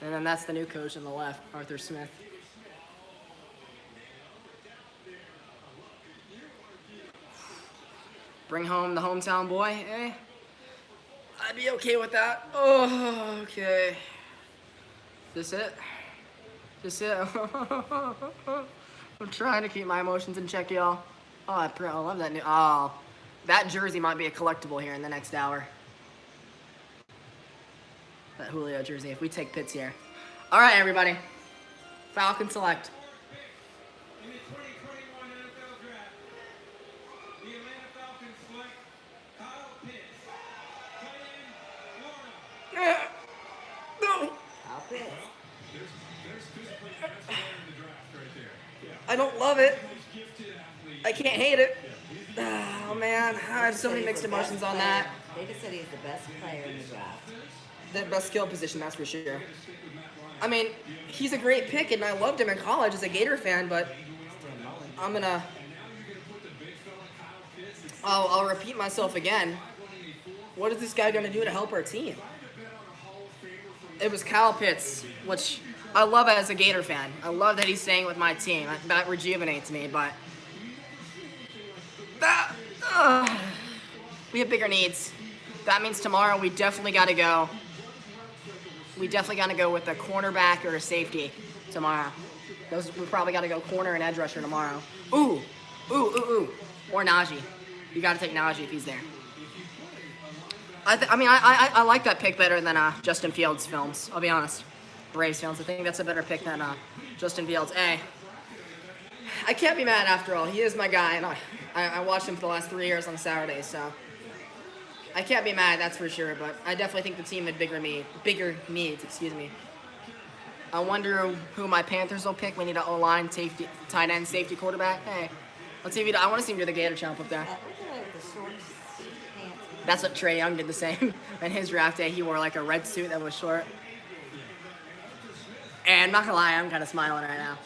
S1: And then that's the new coach on the left, Arthur Smith. Bring home the hometown boy, eh? I'd be okay with that. Oh, okay. This it? I'm trying to keep my emotions in check, y'all. Oh, I love that new. Oh, that jersey might be a collectible here in the next hour. That Julio jersey, if we take Pitts here. All right, everybody. Falcon select.
S3: In the 2021 NFL Draft, the Atlanta Falcons select Kyle Pitts, tight end, Florida.
S1: No,
S2: I'll pick.
S1: I don't love it. I can't hate it. Oh, man. I have so many mixed emotions on that.
S2: They just said he's the best player in the draft.
S1: The best skill position, that's for sure. I mean, he's a great pick, and I loved him in college as a Gator fan, but I'm going to... I'll repeat myself again. What is this guy going to do to help our team? It was Kyle Pitts, which I love as a Gator fan. I love that he's staying with my team. That rejuvenates me, but... we have bigger needs. That means tomorrow we definitely got to go. We definitely got to go with a cornerback or a safety tomorrow. We probably got to go corner and edge rusher tomorrow. Ooh. Or Najee. You got to take Najee if he's there. I like that pick better than Justin Fields' films. I'll be honest. Braves films. I think that's a better pick than Justin Fields. Hey, I can't be mad after all. He is my guy, and I watched him for the last 3 years on Saturdays, so I can't be mad, that's for sure. But I definitely think the team had bigger needs. Excuse me. I wonder who my Panthers will pick. We need an O-line, safety, tight end, safety, quarterback. Hey, let's see if I want to see him do the Gator Chomp up there.
S2: Look at the short pants.
S1: That's what Trae Young did the same. In his draft day, he wore like a red suit that was short. And I'm not gonna lie, I'm kind of smiling right now.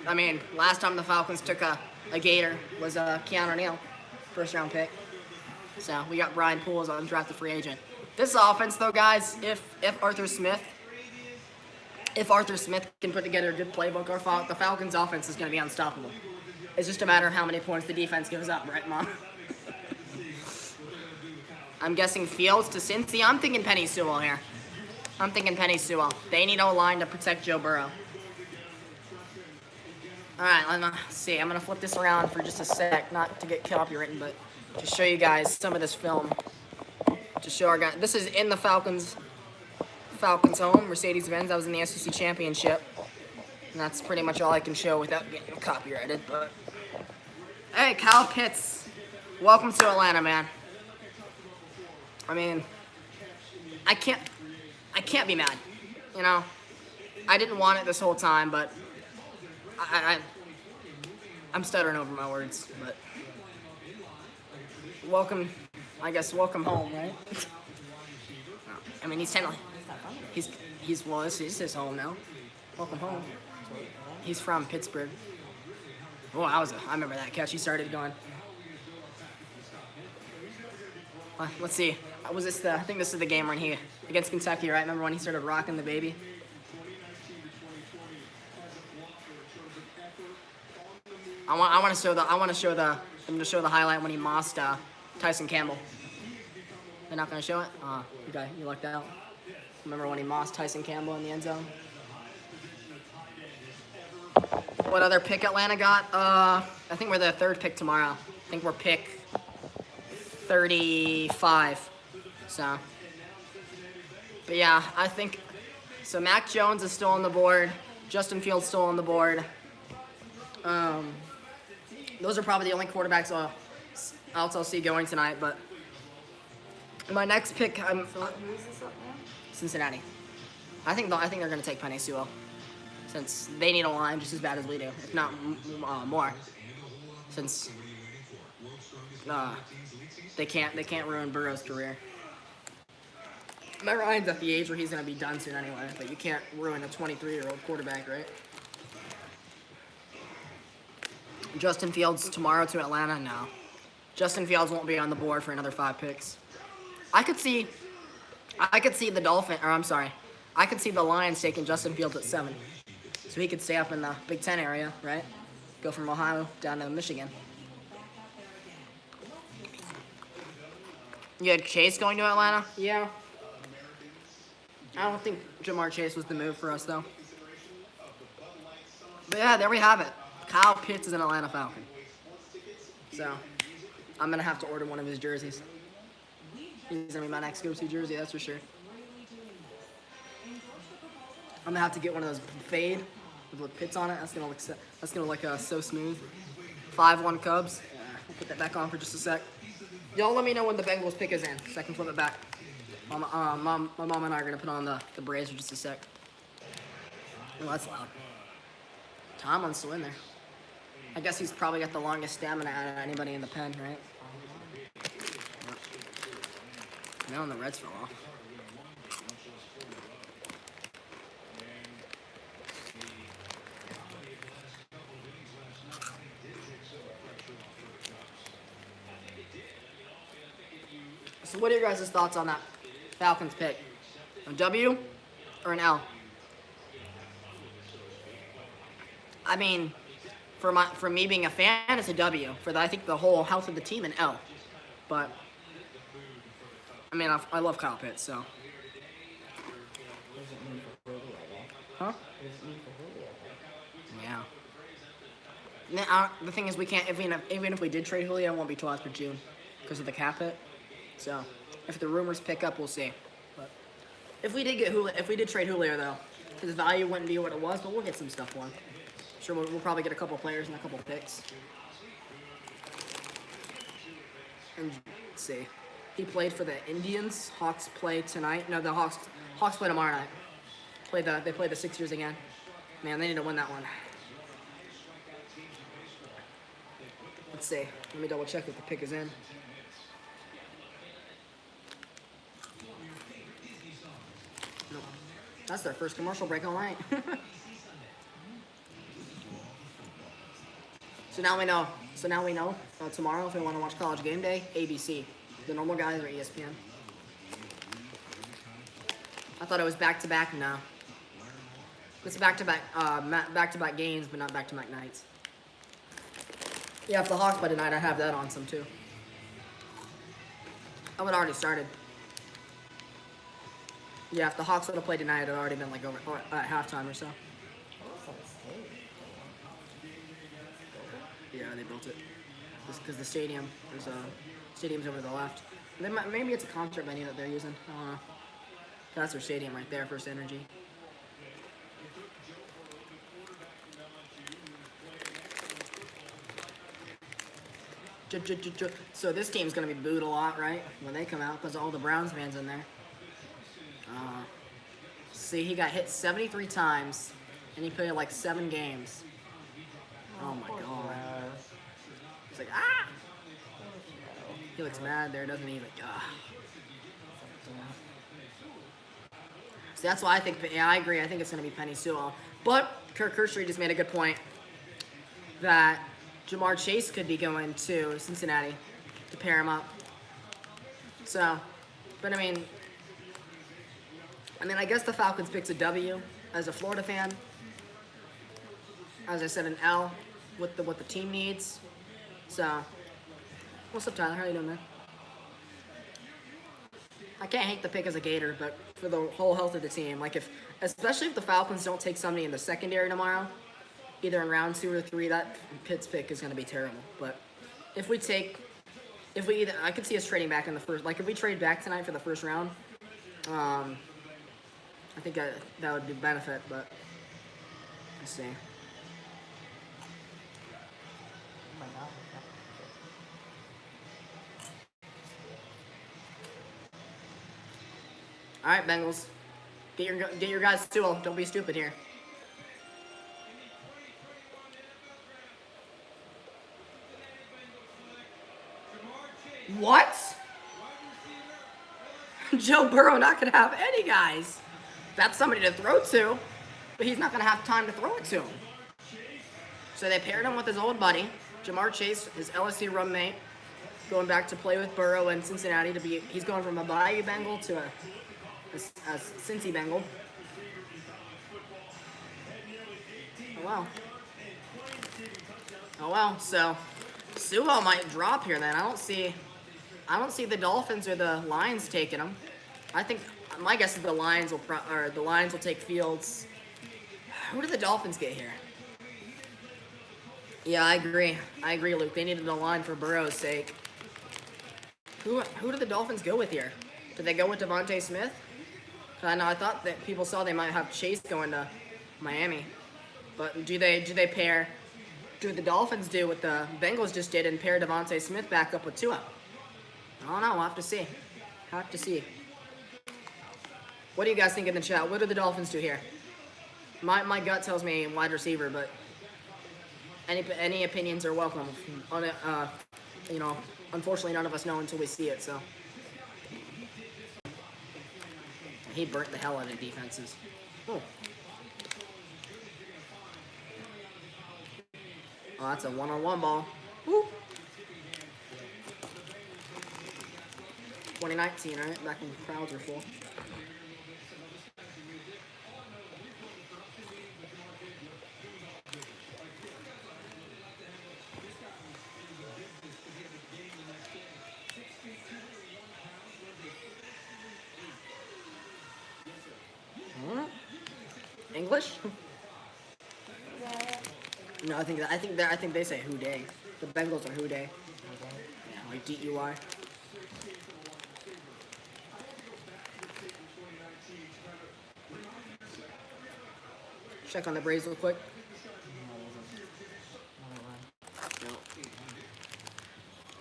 S1: I mean, last time the Falcons took a Gator was Keanu Neal, first round pick. So we got Brian Poole as an undrafted free agent. This offense, though, guys, if Arthur Smith can put together a good playbook, the Falcons' offense is going to be unstoppable. It's just a matter of how many points the defense gives up, right, Mom? I'm guessing Fields to Cincy. I'm thinking Penny Sewell here. They need O-line to protect Joe Burrow. All right, let's see. I'm going to flip this around for just a sec, not to get copywritten, but to show you guys some of this film. To show our guys. This is in the Falcons home, Mercedes-Benz. That was in the SEC Championship. And that's pretty much all I can show without getting copyrighted. But hey, Kyle Pitts, welcome to Atlanta, man. I mean, I can't be mad. You know, I didn't want it this whole time, but I'm stuttering over my words. But welcome home, right? I mean, this is his home now. Welcome home. He's from Pittsburgh. Oh, I remember that catch. He started going. Let's see. I think this is the game when he against Kentucky, right? Remember when he started rocking the baby? I'm gonna show the highlight when he mossed Tyson Campbell. They're not gonna show it? You lucked out. Remember when he mossed Tyson Campbell in the end zone? What other pick Atlanta got? I think we're the third pick tomorrow. I think we're pick 35. So, but yeah, I think so. Mac Jones is still on the board. Justin Fields still on the board. Those are probably the only quarterbacks I'll see going tonight. But my next pick,
S2: So who is this up now?
S1: Cincinnati. I think they're gonna take Penei Sewell, since they need a line just as bad as we do, if not more. Since they can't ruin Burrow's career. Matt Ryan's at the age where he's gonna be done soon anyway, but you can't ruin a 23-year-old quarterback, right? Justin Fields tomorrow to Atlanta? No. Justin Fields won't be on the board for another 5 picks. I could see the Lions taking Justin Fields at 7. So he could stay up in the Big Ten area, right? Go from Ohio down to Michigan. You had Chase going to Atlanta? Yeah. I don't think Jamar Chase was the move for us, though. But yeah, there we have it. Kyle Pitts is an Atlanta Falcon. So, I'm going to have to order one of his jerseys. He's going to be my next go-to jersey, that's for sure. I'm going to have to get one of those fade with Pitts on it. That's going to look so smooth. 5-1 Cubs. I'll put that back on for just a sec. Y'all let me know when the Bengals pick is in, so I can flip it back. My mom and I are going to put on the Braves for just a sec. Oh, that's loud. Tomlin's still in there. I guess he's probably got the longest stamina out of anybody in the pen, right? Now the Reds fell off. So what are your guys' thoughts on that Falcons pick? A W or an L? I mean, for me being a fan, it's a W. I think the whole health of the team, an L. But I mean, I love Kyle Pitts, so.
S2: What does it mean for Julio, though?
S1: Huh?
S2: What does it mean for Julio, though?
S1: Yeah. The thing is, we can't. Even if we did trade Julio, it won't be till after June because of the cap hit. So, if the rumors pick up, we'll see. But if we did trade Julio, though, his value wouldn't be what it was, but we'll get some stuff for him. Sure, we'll probably get a couple players and a couple picks. And let's see. He played for the Indians. Hawks play tonight. No, the Hawks play tomorrow night. They play the Sixers again. Man, they need to win that one. Let's see. Let me double check if the pick is in. No. That's their first commercial break all night. So now we know. Tomorrow, if we want to watch College Game Day, ABC. The normal guys are ESPN. I thought it was back to back. No, it's back-to-back, back-to-back games, but not back-to-back nights. Yeah, if the Hawks play tonight, I have that on some too. I would already started. Yeah, if the Hawks would have played tonight, it would already been like over or at halftime or so. Yeah, they built it. Just because the stadium, stadium's over to the left. Maybe it's a concert venue that they're using. I don't know. That's their stadium right there, First Energy. So this team's gonna be booed a lot, right? When they come out, because all the Browns fans in there. See, he got hit 73 times, and he played like 7 games. Oh my god. He's like, ah! He looks mad there, doesn't he? Like, ah. So that's why I think, yeah, I agree. I think it's going to be Penei Sewell. But Kirk Herbstreit just made a good point that Ja'Marr Chase could be going to Cincinnati to pair him up. So, but I mean, I guess the Falcons picked a W as a Florida fan. As I said, an L with what the team needs. So, what's up, Tyler? How you doing, man? I can't hate the pick as a Gator, but for the whole health of the team, like especially if the Falcons don't take somebody in the secondary tomorrow, either in round 2 or 3, that Pitts pick is going to be terrible. But if we I could see us trading back in the first. Like if we trade back tonight for the first round, I think that would be benefit. But let's see. All right, Bengals, get your guys to him. Don't be stupid here. What? Joe Burrow not gonna have any guys. That's somebody to throw to, but he's not gonna have time to throw it to him. So they paired him with his old buddy, Ja'Marr Chase, his LSU roommate, going back to play with Burrow in Cincinnati he's going from a Bayou Bengal to a Cincy Bengal. Oh well. So Sewell might drop here then. I don't see the Dolphins or the Lions taking him. I think my guess is the Lions will take Fields. Who did the Dolphins get here? Yeah, I agree, Luke. They needed a line for Burrow's sake. Who did the Dolphins go with here? Did they go with Devontae Smith? I thought that people saw they might have Chase going to Miami. But do the Dolphins do what the Bengals just did and pair Devontae Smith back up with Tua? I don't know. We'll have to see. What do you guys think in the chat? What do the Dolphins do here? My gut tells me wide receiver, but any opinions are welcome. On it, unfortunately, none of us know until we see it. So he burnt the hell out of defenses. Oh, that's a one-on-one ball. Woo. 2019, right? Back when the crowds were full. English? No, I think they say who day. The Bengals are who day. Yeah, like DUI. Check on the Braves real quick. No.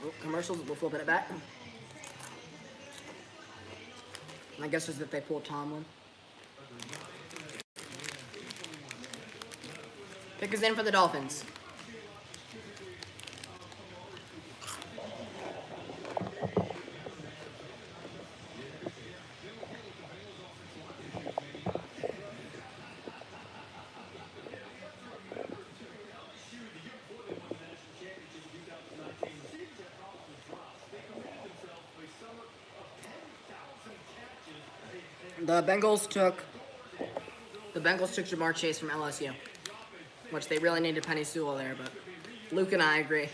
S1: Oh, commercials. We'll flip it back. My guess is that they pulled Tomlin. Pick is in for the Dolphins. The Bengals took Jamar Chase from LSU, which they really needed Penny Sewell there, but Luke and I agree.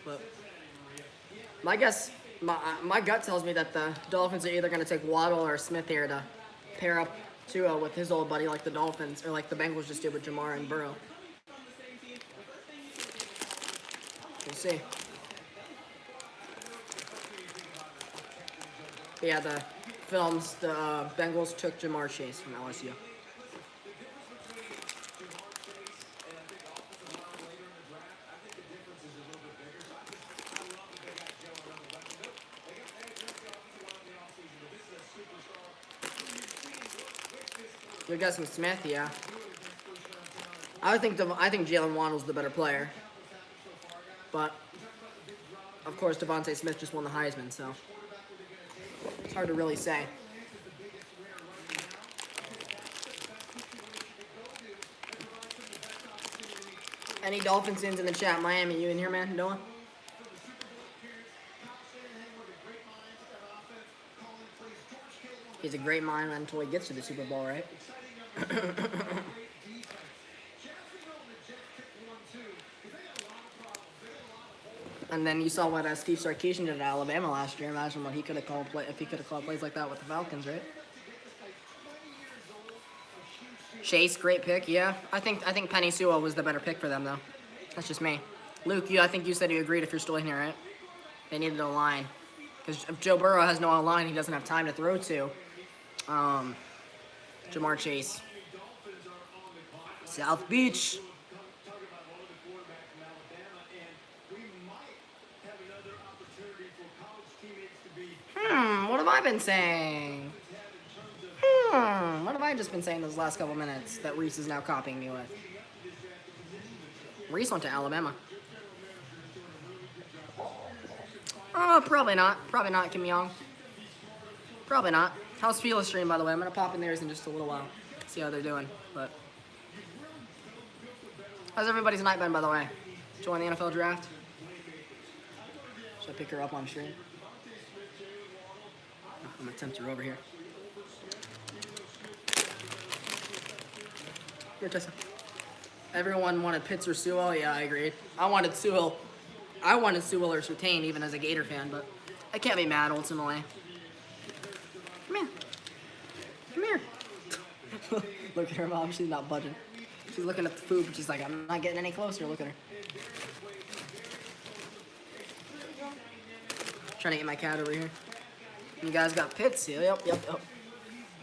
S1: But my gut tells me that the Dolphins are either going to take Waddle or Smith here to pair up Tua with his old buddy like the Dolphins, or like the Bengals just did with Jamar and Burrow. We'll see. But yeah, the films, the Bengals took Jamar Chase from LSU. You're guessing Smith, yeah. I think Jalen Waddle's the better player, but of course Devontae Smith just won the Heisman, so it's hard to really say. Any Dolphins fans in the chat? Miami, you in here, man? Noah? He's a great mind until he gets to the Super Bowl, right? And then you saw what Steve Sarkisian did at Alabama last year. Imagine what he could have called if he could have called plays like that with the Falcons, right? Chase, great pick, yeah. I think Penny Sewell was the better pick for them, though. That's just me. Luke, I think you said you agreed if you're still in here, right? They needed a line. Because if Joe Burrow has no line, he doesn't have time to throw to. Jamar Chase. South Beach. What have I been saying? What have I just been saying those last couple minutes that Reese is now copying me with? Reese went to Alabama. Oh, probably not. Probably not, Kim Young. Probably not. How's Fila stream, by the way? I'm going to pop in theirs in just a little while. See how they're doing. But how's everybody's night been, by the way? Join the NFL draft? Should I pick her up on stream? Oh, I'm going to tempt her over here. Here, Tessa. Everyone wanted Pitts or Sewell. Yeah, I agreed. I wanted Sewell or Surtain, even as a Gator fan, but I can't be mad ultimately. Come here. Come here. Look at her mom. She's not budging. She's looking at the food, but she's like, I'm not getting any closer. Look at her. Trying to get my cat over here. You guys got Pitts. Yep.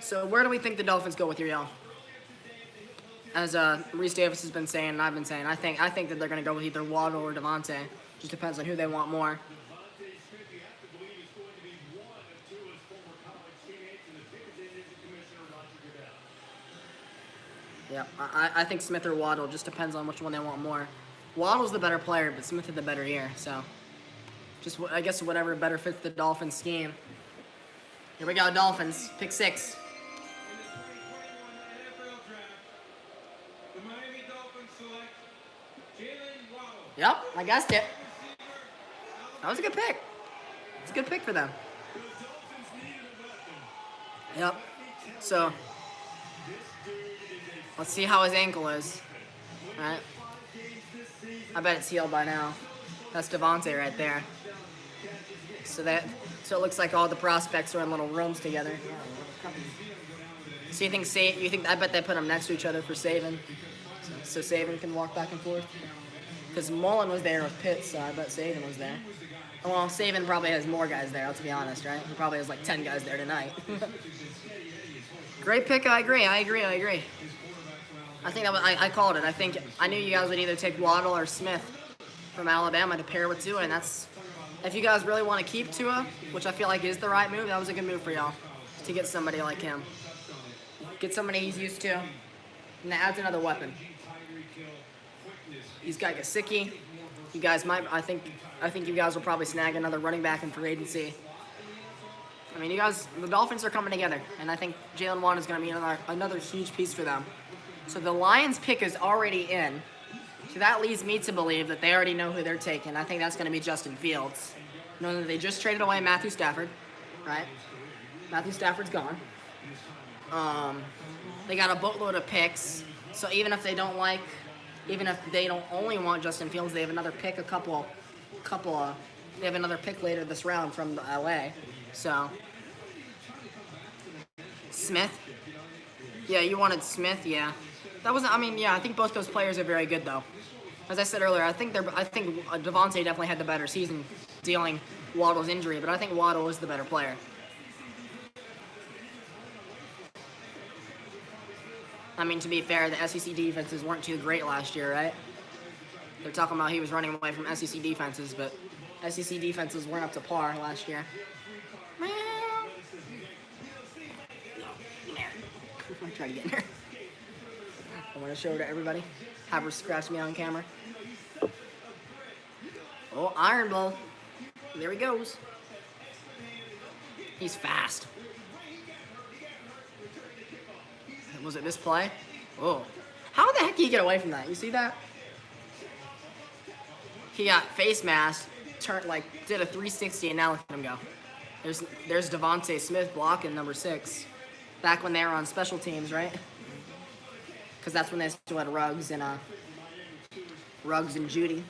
S1: So where do we think the Dolphins go with your y'all? As Reese Davis has been saying, and I've been saying, I think that they're going to go with either Waddle or Devontae. Just depends on who they want more. Yeah, I think Smith or Waddle. Just depends on which one they want more. Waddle's the better player, but Smith had the better year. So, just I guess whatever better fits the Dolphins scheme. Here we go, Dolphins. Pick 6. Yep, I guessed it. That was a good pick. It's a good pick for them. Yep. So, let's see how his ankle is. All right. I bet it's healed by now. That's Devontae right there. So it looks like all the prospects are in little rooms together. So you think I bet they put them next to each other for Saban, so Saban can walk back and forth. Because Mullen was there with Pitts, so I bet Saban was there. Well, Saban probably has more guys there, let's be honest, right? He probably has like 10 guys there tonight. Great pick, I agree. I think I called it. I knew you guys would either take Waddle or Smith from Alabama to pair with Tua, and that's, if you guys really want to keep Tua, which I feel like is the right move, that was a good move for y'all, to get somebody like him. Get somebody he's used to, and that adds another weapon. He's got Gesicki. You guys might. I think you guys will probably snag another running back in free agency. I mean, the Dolphins are coming together, and I think Jalen Waddle is going to be another huge piece for them. So the Lions pick is already in. So that leads me to believe that they already know who they're taking. I think that's going to be Justin Fields. Knowing that they just traded away Matthew Stafford, right? Matthew Stafford's gone. They got a boatload of picks. So even if they don't only want Justin Fields, they have another pick, they have another pick later this round from the LA. So Smith. Yeah, you wanted Smith. Yeah, that wasn't. I mean, yeah, I think both those players are very good though. As I said earlier, I think Devontae definitely had the better season dealing Waddle's injury, but I think Waddle is the better player. I mean, to be fair, the SEC defenses weren't too great last year, right? They're talking about he was running away from SEC defenses, but SEC defenses weren't up to par last year. I try to get in there. I want to show her to everybody. Have her scratch me on camera. Oh, Iron Bowl. There he goes. He's fast. Was it this play? Oh. How the heck did he get away from that? You see that? He got face masked, did a 360, and now look at him go. There's Devontae Smith blocking number 6. Back when they were on special teams, right? Because that's when they still had Ruggs and Judy.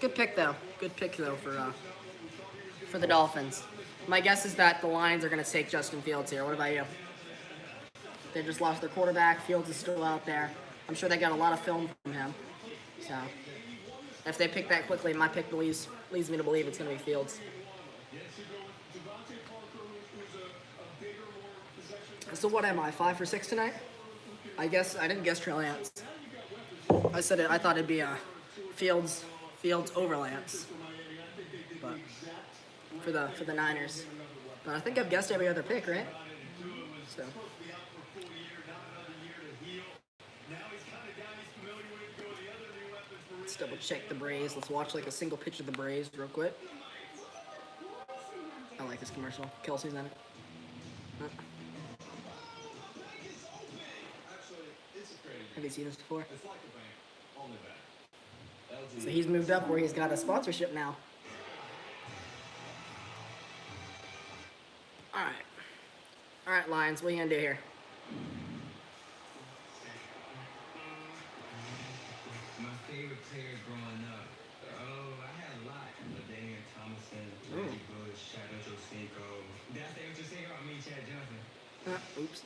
S1: Good pick though. Good pick though for the Dolphins. My guess is that the Lions are going to take Justin Fields here. What about you? They just lost their quarterback. Fields is still out there. I'm sure they got a lot of film from him. So if they pick that quickly, my pick leads me to believe it's going to be Fields. So what am I, 5 for 6 tonight? I didn't guess Trey Lance. I said it. I thought it'd be Fields over Lance, but for the Niners. But I think I've guessed every other pick, right? So. Let's double check the Braves. Let's watch like a single pitch of the Braves real quick. I like this commercial. Kelsey's in it. Huh. Have you seen this before? So he's moved up where he's got a sponsorship now. Alright, Lions, what are you going to do here?
S3: My favorite player growing up. I had a lot. Daniel Thomason, Reggie Bush, Chad Ochocinco. Did I say Ochocinco? I mean Chad Johnson.
S1: Oops.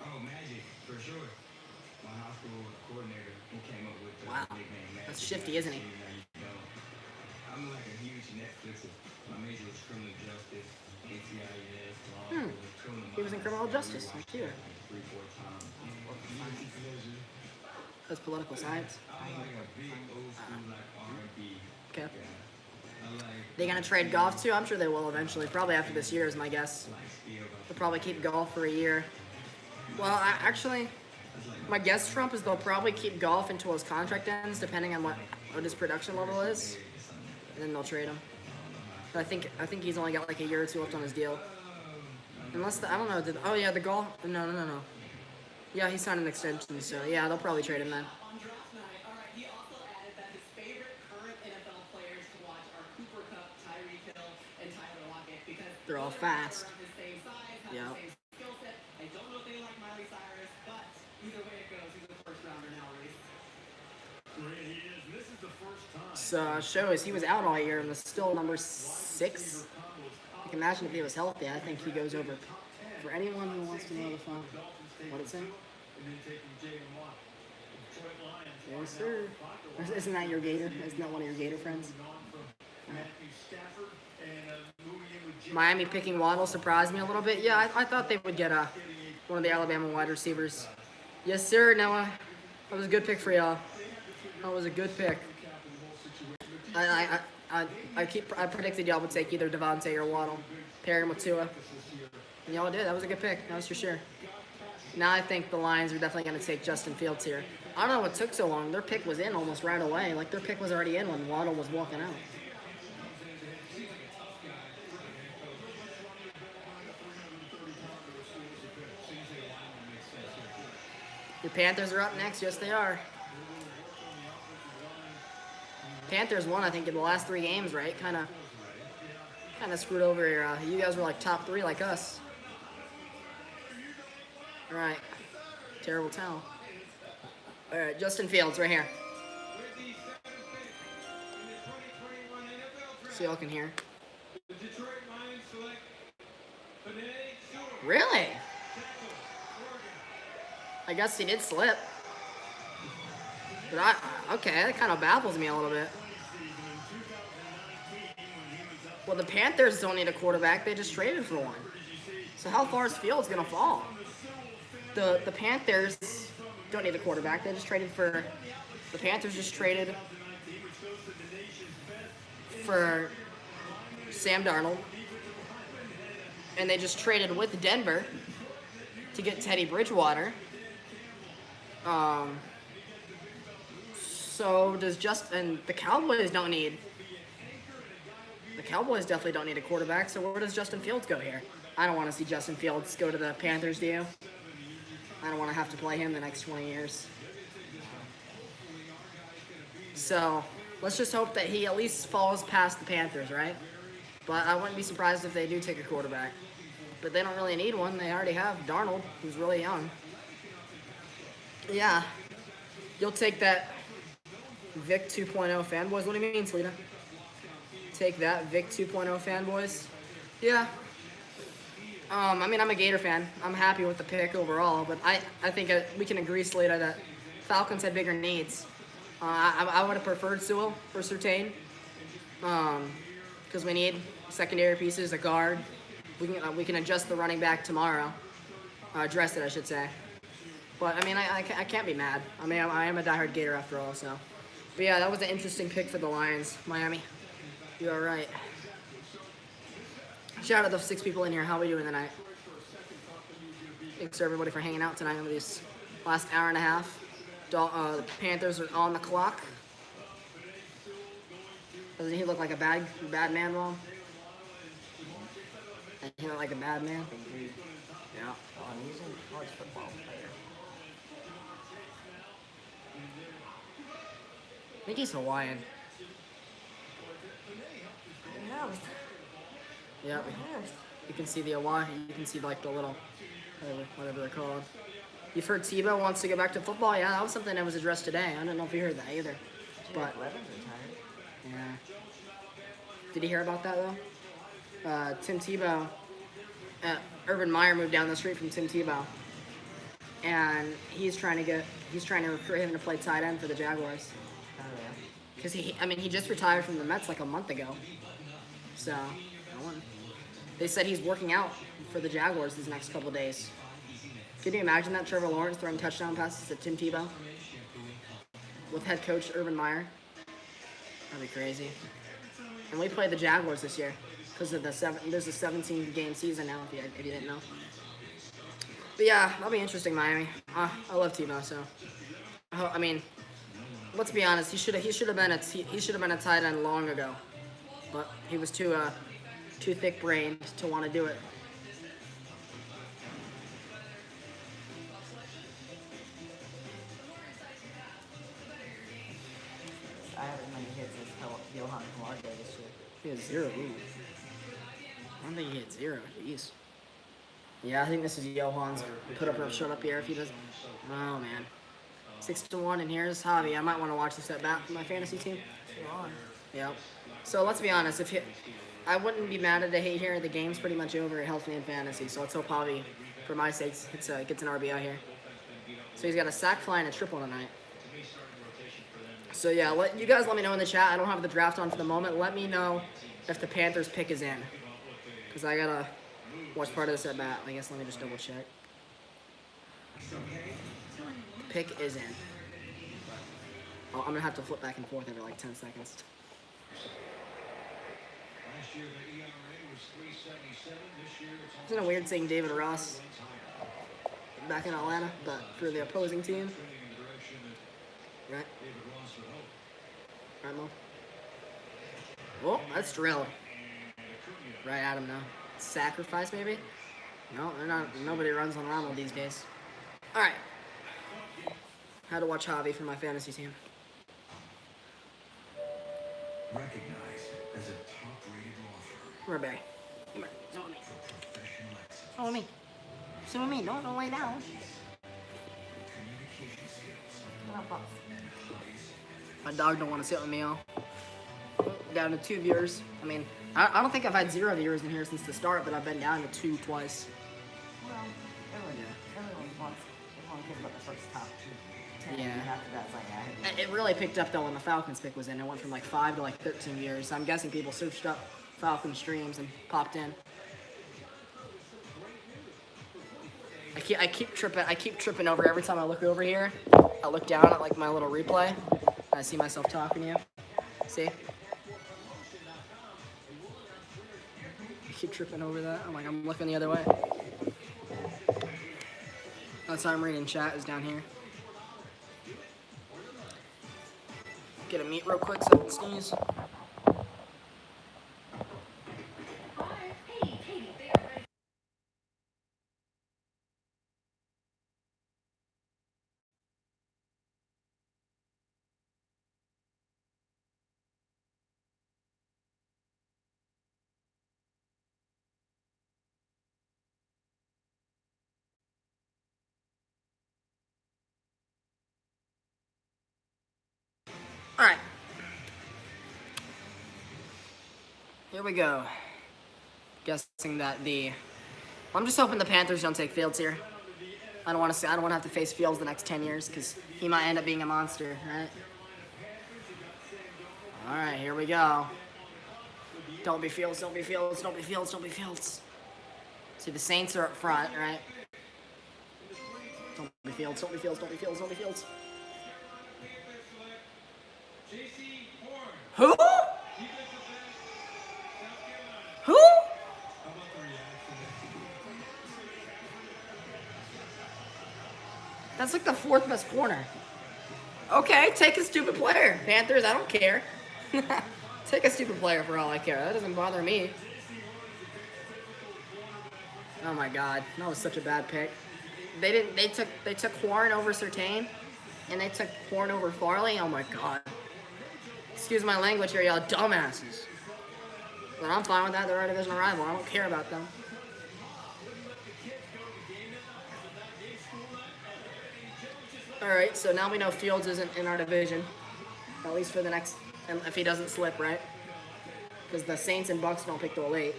S3: Oh, Magic, for sure. My high school coordinator, he came up with the nickname Magic.
S1: That's shifty, isn't he?
S3: I'm like a huge Netflixer. My major was criminal justice, NCIS, law.
S1: He was in criminal justice. I'm sure.
S3: 3-4 times.
S1: That's political science.
S3: I like a big old school like R&B.
S1: Okay.
S3: I like
S1: They gonna trade Goff too? I'm sure they will eventually. Probably after this year is my guess. They'll probably keep Goff for a year. Well, my guess, Trump, is they'll probably keep Goff until his contract ends, depending on what his production level is, and then they'll trade him. But I think he's only got like a year or two left on his deal. Unless I don't know. The Goff. No. Yeah, he signed an extension, so yeah, they'll probably trade him then.
S4: He also added that his favorite current NFL players to watch are Cooper Kupp, Tyreek Hill, and Tyler Lockett because
S1: They're all fast.
S4: They're the same size, have
S1: Yeah.
S4: the same skill set. I don't know if they like Miley Cyrus, but either way it goes, he's a first rounder now, Reese.
S1: So shows he was out all year and was still number 6. I can imagine if he was healthy. I think he goes over. For anyone who wants to know the fun, what it say? Yes, sir. Isn't that your Gator? Isn't that one of your Gator friends? Miami picking Waddle surprised me a little bit. Yeah, I thought they would get one of the Alabama wide receivers. Yes, sir, Noah. That was a good pick for y'all. That was a good pick. I predicted y'all would take either Devontae or Waddle. Pair him with Tua. And y'all did. That was a good pick. That was for sure. Now I think the Lions are definitely going to take Justin Fields here. I don't know what took so long. Their pick was in almost right away. Like, their pick was already in when Waddle was walking out. The Panthers are up next. Yes, they are. Panthers won, I think, in the last 3 games, right? Kind of Kind of screwed over here. You guys were like top 3 like us. All right. Terrible towel. All right, Justin Fields right here. So y'all can hear. Really? I guess he did slip. But okay, that kind of baffles me a little bit. Well, the Panthers don't need a quarterback. They just traded for one. So how far is Fields going to fall? The Panthers don't need a quarterback. They just traded for... The Panthers just traded for Sam Darnold. And they just traded with Denver to get Teddy Bridgewater. So does and the Cowboys don't need... The Cowboys definitely don't need a quarterback, so where does Justin Fields go here? I don't want to see Justin Fields go to the Panthers, do you? I don't want to have to play him the next 20 years. So, let's just hope that he at least falls past the Panthers, right? But I wouldn't be surprised if they do take a quarterback. But they don't really need one. They already have Darnold, who's really young. Yeah. You'll take that Vic 2.0 fanboys. What do you mean, Selena? Take that, Vic 2.0 fanboys. Yeah. I mean, I'm a Gator fan. I'm happy with the pick overall, but I think we can agree, Slater, that Falcons had bigger needs. I would have preferred Sewell or Surtain, because we need secondary pieces, a guard. We can adjust the running back tomorrow, address it, I should say. But I mean, I can't be mad. I mean, I am a diehard Gator after all, so. But yeah, that was an interesting pick for the Lions, Miami. You all right? Shout out to the 6 people in here. How are we doing tonight? Thanks to everybody for hanging out tonight over this last hour and a half. The Panthers are on the clock. Doesn't he look like a bad man, Ron? Doesn't he look like a bad man? Yeah.
S2: Oh, and he's a college football player.
S1: I think he's Hawaiian. Yeah. You can see the Hawaii. You can see like the little, whatever they're called. You've heard Tebow wants to go back to football? Yeah, that was something that was addressed today. I don't know if you heard that either. But
S2: Levin's retired.
S1: yeah. Did you hear about that though? Tim Tebow. Urban Meyer moved down the street from Tim Tebow, and he's trying to recruit him to play tight end for the Jaguars.
S2: Oh, yeah.
S1: Because he just retired from the Mets like a month ago. So, they said he's working out for the Jaguars these next couple of days. Can you imagine that, Trevor Lawrence throwing touchdown passes to Tim Tebow with head coach Urban Meyer? That'd be crazy. And we played the Jaguars this year because of there's a 17-game season now. If you didn't know. But yeah, that'll be interesting, Miami. I love Tebow, so I mean, let's be honest. He should have been a tight end long ago. But he was too thick-brained to want to do it.
S2: I haven't many hits as Johan Camargo this year.
S1: He has 0. Ooh. I don't think he hit 0. Jeez. Yeah, I think this is Johan's shut up here if he does. Oh, man. 6-1, and here's Javi. I might want to watch this at bat for my fantasy team. Yep. So let's be honest. I wouldn't be mad at the hate here. The game's pretty much over. It helps me in fantasy. So let's hope Javi, for my sakes, gets an RBI here. So he's got a sack fly and a triple tonight. So yeah, you guys let me know in the chat. I don't have the draft on for the moment. Let me know if the Panthers pick is in, because I gotta watch part of this at bat. I guess let me just double check. The pick is in. I'm gonna have to flip back and forth every like 10 seconds. Isn't it weird seeing David Ross back in Atlanta, but for the opposing team? Right? Right, Mo? Oh, that's drilled. Right at him now. Sacrifice, maybe? No, they're not. Nobody runs on Ronald these days. All right. How to watch Javi for my fantasy team.
S5: Recognized as a top-rated law firm,
S1: Come here, Barry. Come here. Sit with me.
S2: Sit with me. Sit with me. Don't lay down. Come on, Pops.
S1: My dog don't want to sit with me, y'all. Down to 2 viewers. I mean, I don't think I've had 0 viewers in here since the start, but I've been down to 2 twice.
S2: Well, everyone wants. Everyone cares about the first top 10.
S1: Yeah.
S2: And after that, it's like,
S1: It really picked up though when the Falcons pick was in. It went from like 5 to like 13 viewers. So I'm guessing people searched up Falcon streams and popped in. I keep tripping over every time I look over here. I look down at like my little replay. And I see myself talking to you. See? I keep tripping over that. I'm looking the other way. That's how I'm reading chat is down here. Get a meat real quick so I can sneeze. All right. Here we go. Guessing that I'm just hoping the Panthers don't take Fields here. I don't want to have to face Fields the next 10 years because he might end up being a monster, right? All right, here we go. Don't be Fields, don't be Fields, don't be Fields, don't be Fields. See, the Saints are up front, right? Don't be Fields, don't be Fields, don't be Fields, don't be Fields. Who? Who? That's like the 4th best corner. Okay, take a stupid player. Panthers, I don't care. Take a stupid player for all I care. That doesn't bother me. Oh my god, that was such a bad pick. They took Warren over Surtain, and they took Horn over Farley. Oh my god. Excuse my language here, y'all dumbasses. But I'm fine with that. They're our division rival. I don't care about them. Alright, so now we know Fields isn't in our division. At least for the next, if he doesn't slip, right? Because the Saints and Bucks don't pick till late.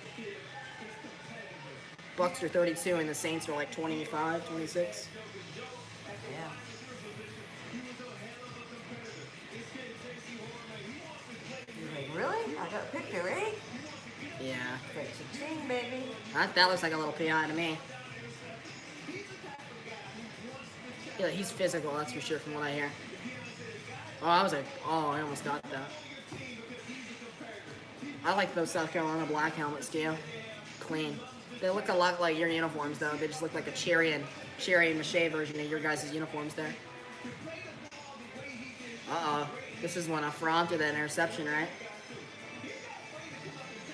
S1: Bucks are 32 and the Saints are like 25, 26.
S2: yeah. You're like, really? I got a picture, eh?
S1: Yeah.
S2: Like, cha-ching, baby.
S1: That looks like a little PI to me. Yeah, he's physical, that's for sure from what I hear. Oh, I almost got that. I like those South Carolina black helmets, too. Clean. They look a lot like your uniforms, though. They just look like a cherry and mache version of your guys' uniforms there. Uh-oh. This is one up front to that interception, right?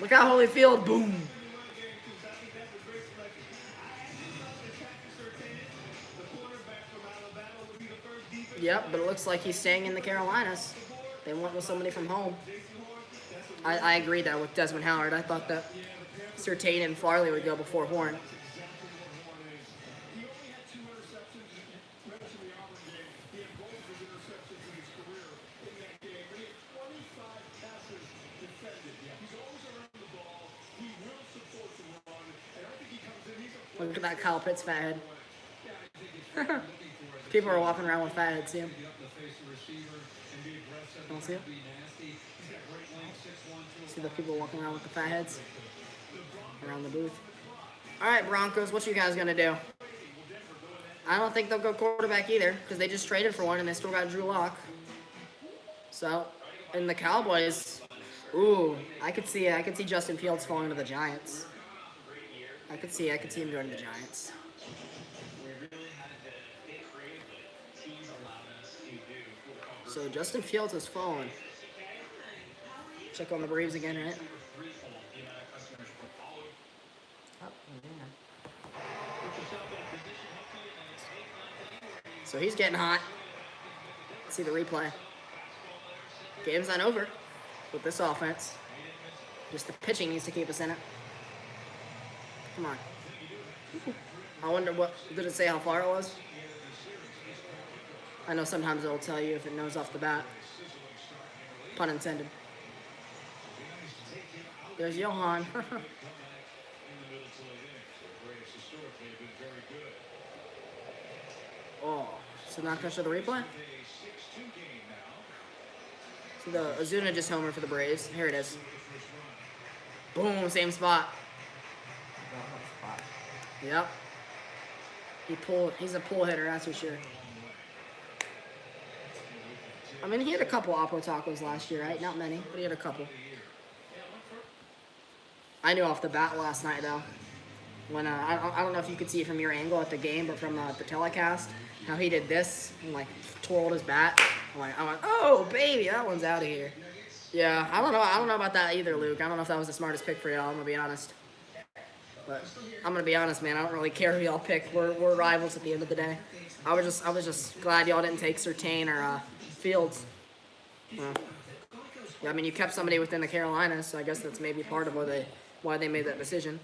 S1: Look out, Holyfield. Boom. Yep, but it looks like he's staying in the Carolinas. They went with somebody from home. I agree that with Desmond Howard. I thought that Surtain and Farley would go before Horn. Look at that Kyle Pitts fat head. People are walking around with fat heads, see him? I don't see him. See the people walking around with the fat heads around the booth. All right, Broncos, what you guys gonna do? I don't think they'll go quarterback either because they just traded for one and they still got Drew Lock. So, and the Cowboys, ooh, I could see Justin Fields falling to the Giants. I could see him going to the Giants. So Justin Fields has fallen. Check on the Braves again, right?
S2: Oh, yeah.
S1: So he's getting hot. Let's see the replay. Game's not over with this offense. Just the pitching needs to keep us in it. Come on. I wonder what, did it say how far it was? I know sometimes it'll tell you if it knows off the bat. Pun intended. There's Johan. Oh, so not gonna show the replay? So the Ozuna just homered for the Braves. Here it is. Boom, same spot. Yep. He's a pull hitter, that's for sure. I mean, he had a couple Oppo tacos last year, right? Not many, but he had a couple. I knew off the bat last night, though. When I don't know if you could see it from your angle at the game, but from the telecast, how he did this and like twirled his bat. I'm like, oh baby, that one's out of here. Yeah, I don't know about that either, Luke. I don't know if that was the smartest pick for y'all. I'm gonna be honest. But I'm gonna be honest, man. I don't really care who y'all pick. We're rivals at the end of the day. I was just glad y'all didn't take Surtain or Fields. Yeah, I mean, you kept somebody within the Carolinas, so I guess that's maybe part of why they made that decision.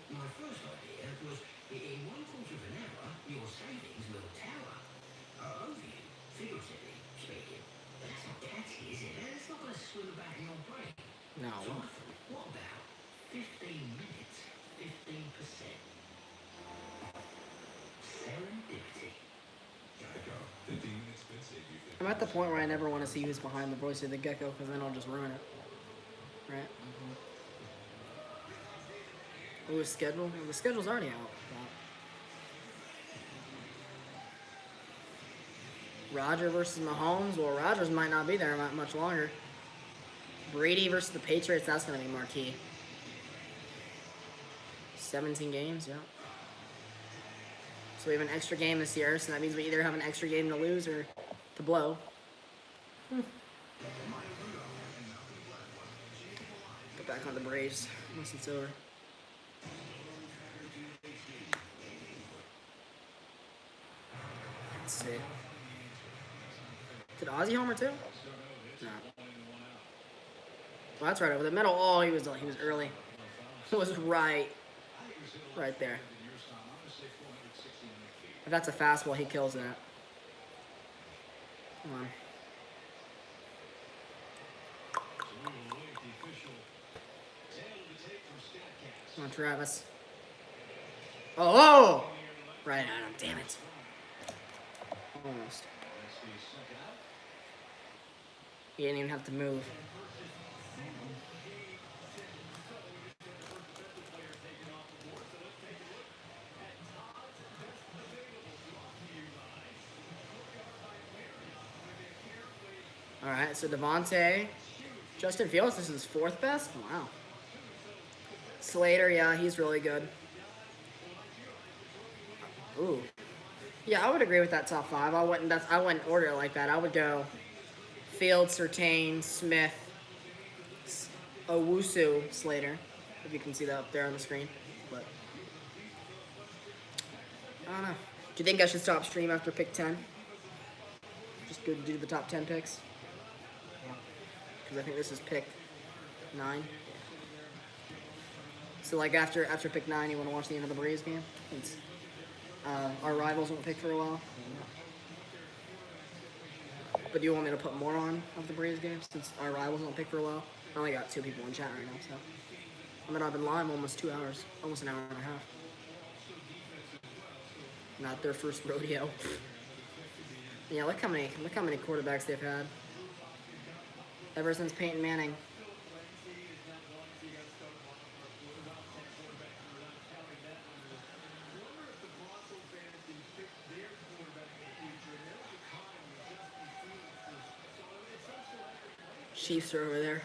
S1: No.
S3: What about 15 minutes, 15%? Serendipity.
S1: I'm at the point where I never want to see who's behind the voice of the gecko, because then I'll just ruin it. Right? Ooh, schedule? Well, the schedule's already out. Roger versus Mahomes? Well, Rodgers might not be there much longer. Brady versus the Patriots, that's going to be marquee. 17 games, yeah. So we have an extra game this year, so that means we either have an extra game to lose or to blow. Get back on the Braves once it's over. Let's see. Did Ozzy homer too? No. Well, that's right over the middle. Oh, he was early. It was right there. If that's a fastball, he kills that. Come on. Come on, Travis. Oh! Right at him, damn it. Almost. He didn't even have to move. All right, so Devontae, Justin Fields, this is his fourth best? Wow. Slater, yeah, he's really good. Ooh. Yeah, I would agree with that top five. I wouldn't order it like that. I would go Fields, Surtain, Smith, Owusu, Slater, if you can see that up there on the screen. But I don't know. Do you think I should stop stream after pick 10? Just go do the top 10 picks? Because I think this is pick 9. So like after pick 9, you want to watch the end of the Braves game? Since our rivals won't pick for a while. But do you want me to put more on of the Braves game since our rivals won't pick for a while? I only got 2 people in chat right now, so. I mean, I've been live almost 2 hours, almost an hour and a half. Not their first rodeo. Yeah, look how many quarterbacks they've had. Ever since Peyton Manning. Chiefs are over there.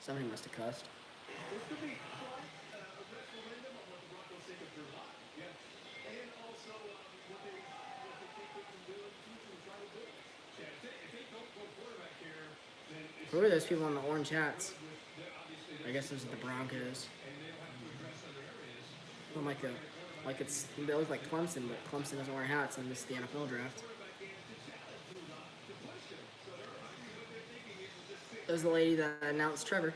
S1: Somebody must have cussed. Who are those people in the orange hats? I guess those are the Broncos. Well, they look like Clemson, but Clemson doesn't wear hats in the NFL draft. There's the lady that announced Trevor.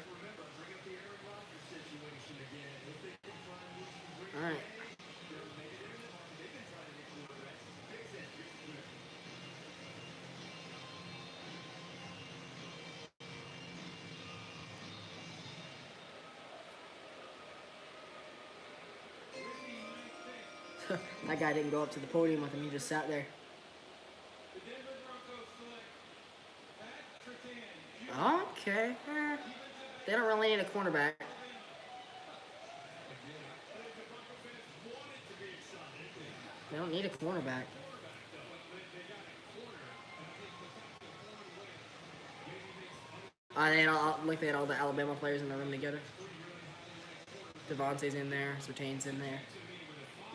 S1: That guy didn't go up to the podium with him. He just sat there. Okay. They don't really need a cornerback. They don't need a cornerback. They had all the Alabama players in the room together. Devontae's in there. Surtain's in there.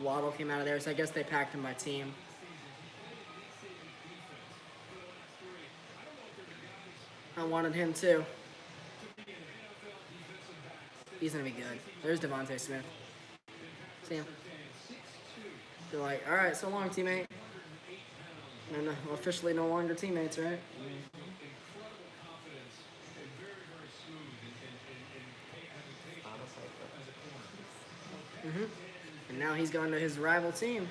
S1: Waddle came out of there, so I guess they packed him by team. I wanted him too. He's gonna be good. There's Devontae Smith. See him? They're like, all right, so long, teammate. And officially no longer teammates, right? And now he's gone to his rival team.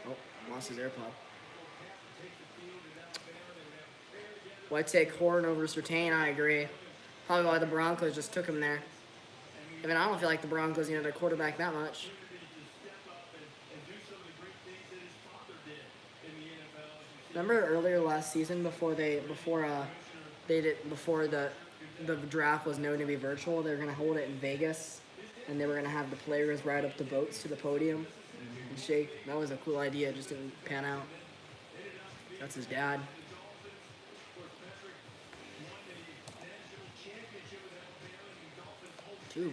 S1: Oh, lost his AirPod. Well, I take Horn over Surtain, I agree. Probably why the Broncos just took him there. I mean, I don't feel like the Broncos needed a quarterback that much. Remember earlier last season before the draft was known to be virtual, they were gonna hold it in Vegas, and they were gonna have the players ride up the boats to the podium and shake. That was a cool idea, it just didn't pan out. That's his dad. Two.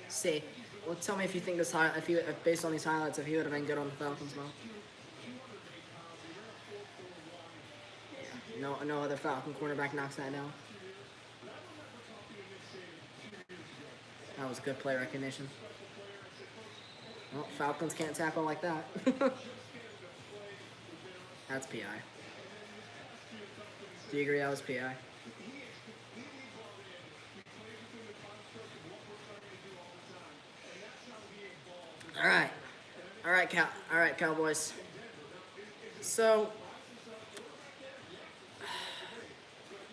S1: See, well, tell me if you think this if based on these highlights, if he would have been good on the Falcons, though. Yeah, no other Falcon cornerback knocks that down. That was good play recognition. Well, Falcons can't tackle like that. That's PI. Do you agree that was PI? All right, Cowboys. So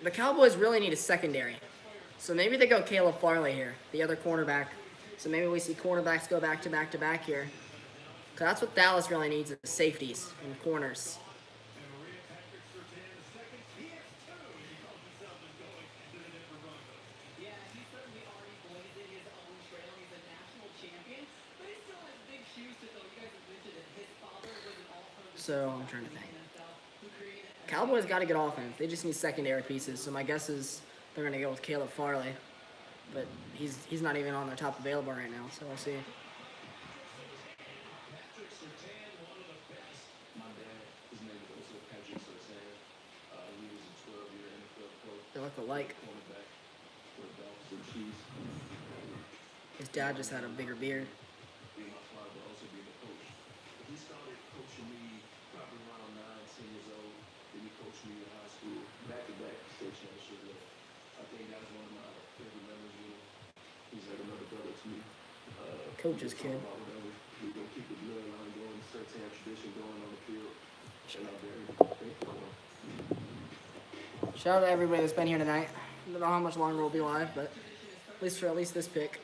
S1: the Cowboys really need a secondary. So maybe they go Caleb Farley here, the other cornerback. So maybe we see cornerbacks go back to back to back here. Cause that's what Dallas really needs is safeties and corners. So I'm trying to think. Cowboys got to get offense. They just need secondary pieces. So my guess is they're going to go with Caleb Farley, but he's not even on their top available right now. So we'll see. They look alike. His dad just had a bigger beard. Coach's kid. Shout out to everybody that's been here tonight. I don't know how much longer we'll be live, but at least this pick.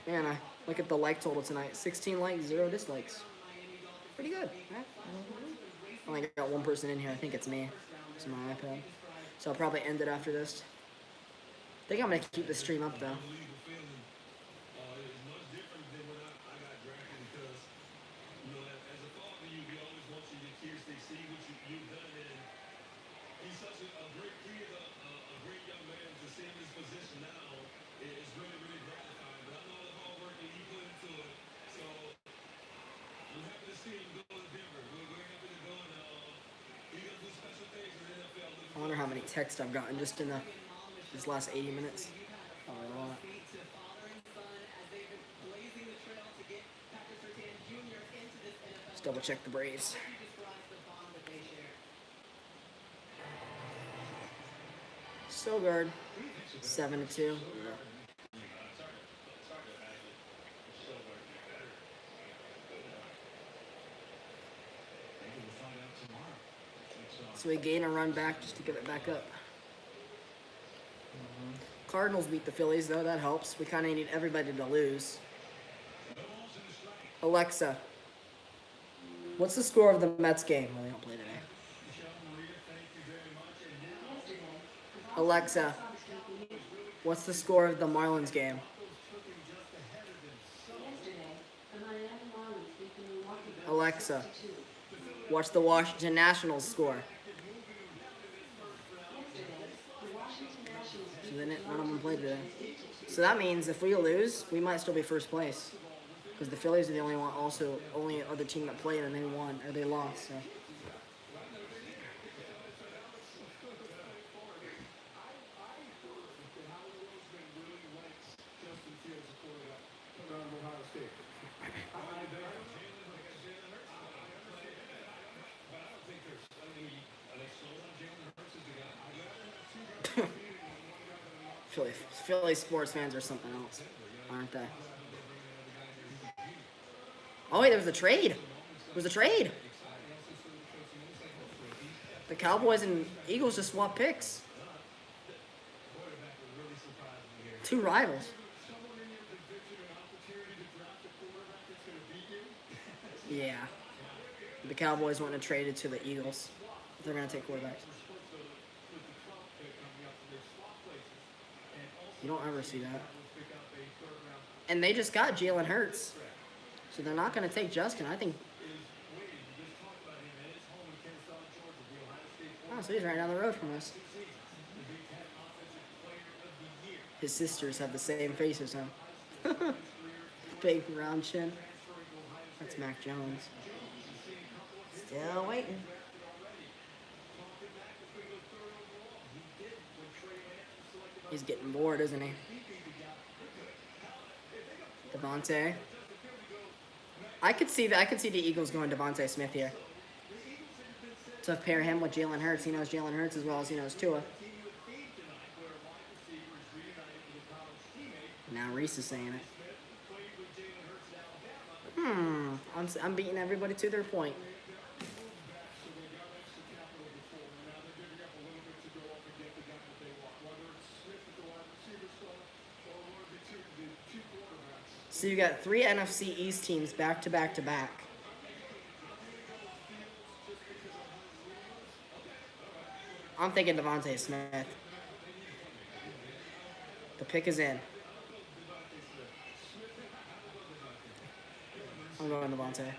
S1: Man, I look at the like total tonight. 16 likes, 0 dislikes. Pretty good, right? I only got one person in here. I think it's me. It's my iPad. So I'll probably end it after this. I think I'm going to keep the stream up, though. I wonder how many texts I've gotten just in these last 80 minutes. Let's double check the Braves. Sogard. 7-2. So we gain a run back just to get it back up. Cardinals beat the Phillies, though. That helps. We kind of need everybody to lose. Alexa, what's the score of the Mets game? Well, they don't play today. Alexa, what's the score of the Marlins game? Alexa, what's the Washington Nationals score? So then none of them played today. So that means if we lose, we might still be first place. Because the Phillies are the only one, also only other team that played and they won or they lost. So. Philly sports fans are something else, aren't they? Oh wait, there was a trade. There was a trade. The Cowboys and Eagles just swapped picks. Two rivals. Yeah. The Cowboys want to trade it to the Eagles. They're going to take quarterbacks. You don't ever see that. And they just got Jalen Hurts. So they're not going to take Justin. I think. Oh, so he's right down the road from us. His sisters have the same face as him. Big round chin. That's Mac Jones.
S2: Still waiting.
S1: He's getting bored, isn't he? Devontae. I could see the Eagles going Devontae Smith here. To pair him with Jalen Hurts. He knows Jalen Hurts as well as he knows Tua. Now Reese is saying it. I'm beating everybody to their point. So you got 3 NFC East teams back to back to back. I'm thinking Devontae Smith. The pick is in. I'm going Devontae.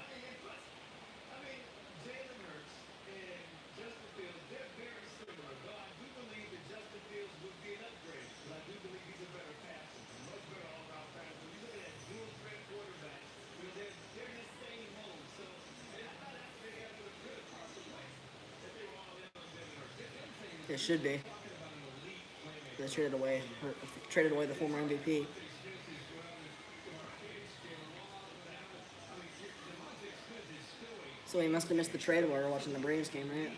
S1: It should be. They traded away the former MVP. So he must have missed the trade while we were watching the Braves game, right?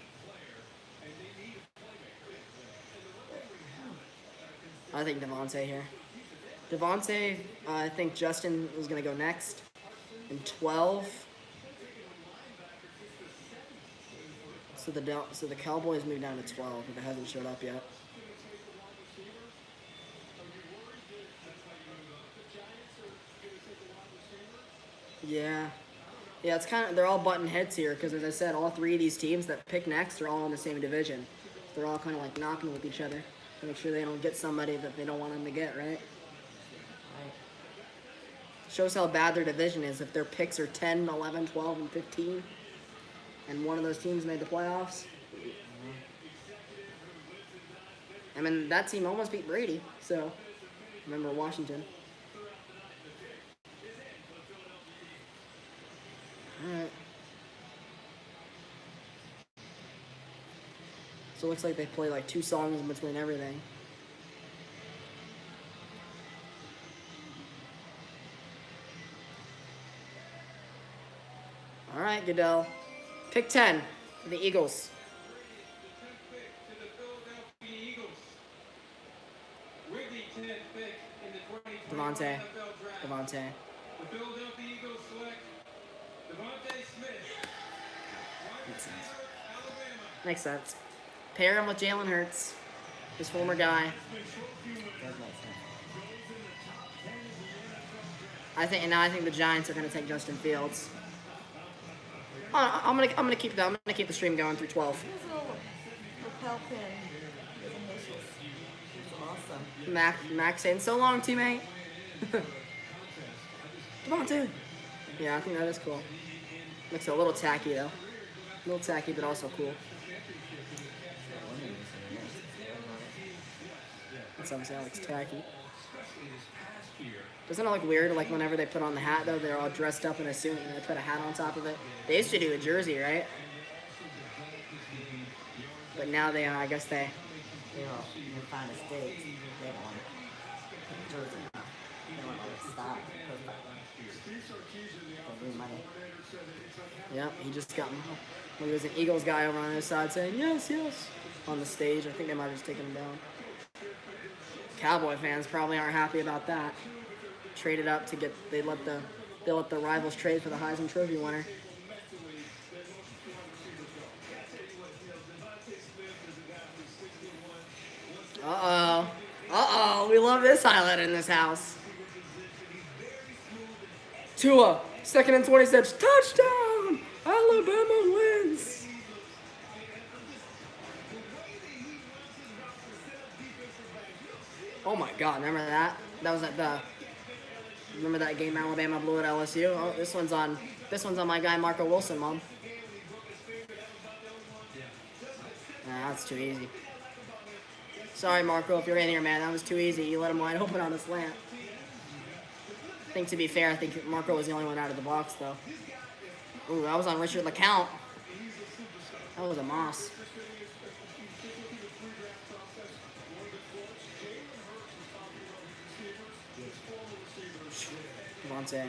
S1: I think Devontae here. Devontae, I think Justin is going to go next. In 12. So the Cowboys moved down to 12, but it hasn't showed up yet. Yeah, it's kind of, they're all button heads here because, as I said, all 3 of these teams that pick next are all in the same division. They're all kind of like knocking with each other to make sure they don't get somebody that they don't want them to get, right? Shows how bad their division is if their picks are 10, 11, 12, and 15. And one of those teams made the playoffs. I mean, that team almost beat Brady. So, remember Washington. All right. So it looks like they play like 2 songs in between everything. All right, Goodell. Pick 10 for the Eagles.
S3: 10th pick in the 2021
S1: Devontae.
S3: NFL Draft.
S1: Devontae.
S3: The Philadelphia Eagles select Devontae Smith, wide
S1: Makes sense.
S3: receiver, Alabama.
S1: Makes sense. Pair him with Jalen Hurts, his former guy.
S2: Does make sense.
S1: I think the Giants are gonna take Justin Fields. I'm gonna keep the stream going through 12.
S2: His little lapel pin, his initials. It's awesome.
S1: Max saying so long, teammate. Devontae. Yeah, I think that is cool. Looks a little tacky though. A little tacky, but also cool. That's what I'm saying. Looks tacky. Doesn't it look weird? Like whenever they put on the hat, though, they're all dressed up in a suit and they put a hat on top of it. They used to do a jersey, right? But now I guess they.
S2: They're all in the finest states. They don't want jersey. They want all this style. They lose money.
S1: Yep, he just got. Well, there's an Eagles guy over on his side saying yes, yes on the stage. I think they might have just taken him down. Cowboy fans probably aren't happy about that. Traded up to get. They let the rivals trade for the Heisman Trophy winner. We love this highlight in this house. Tua, 2nd and 26, touchdown! Alabama wins. Oh my God! Remember that? That was at the. Remember that game Alabama blew at LSU? Oh, this one's on my guy Marco Wilson, Mom. Nah, that's too easy. Sorry, Marco, if you're in here, man. That was too easy. You let him wide open on the slant. I think, to be fair, I think Marco was the only one out of the box, though. Ooh, that was on Richard LeCount. That was a moss. Devontae.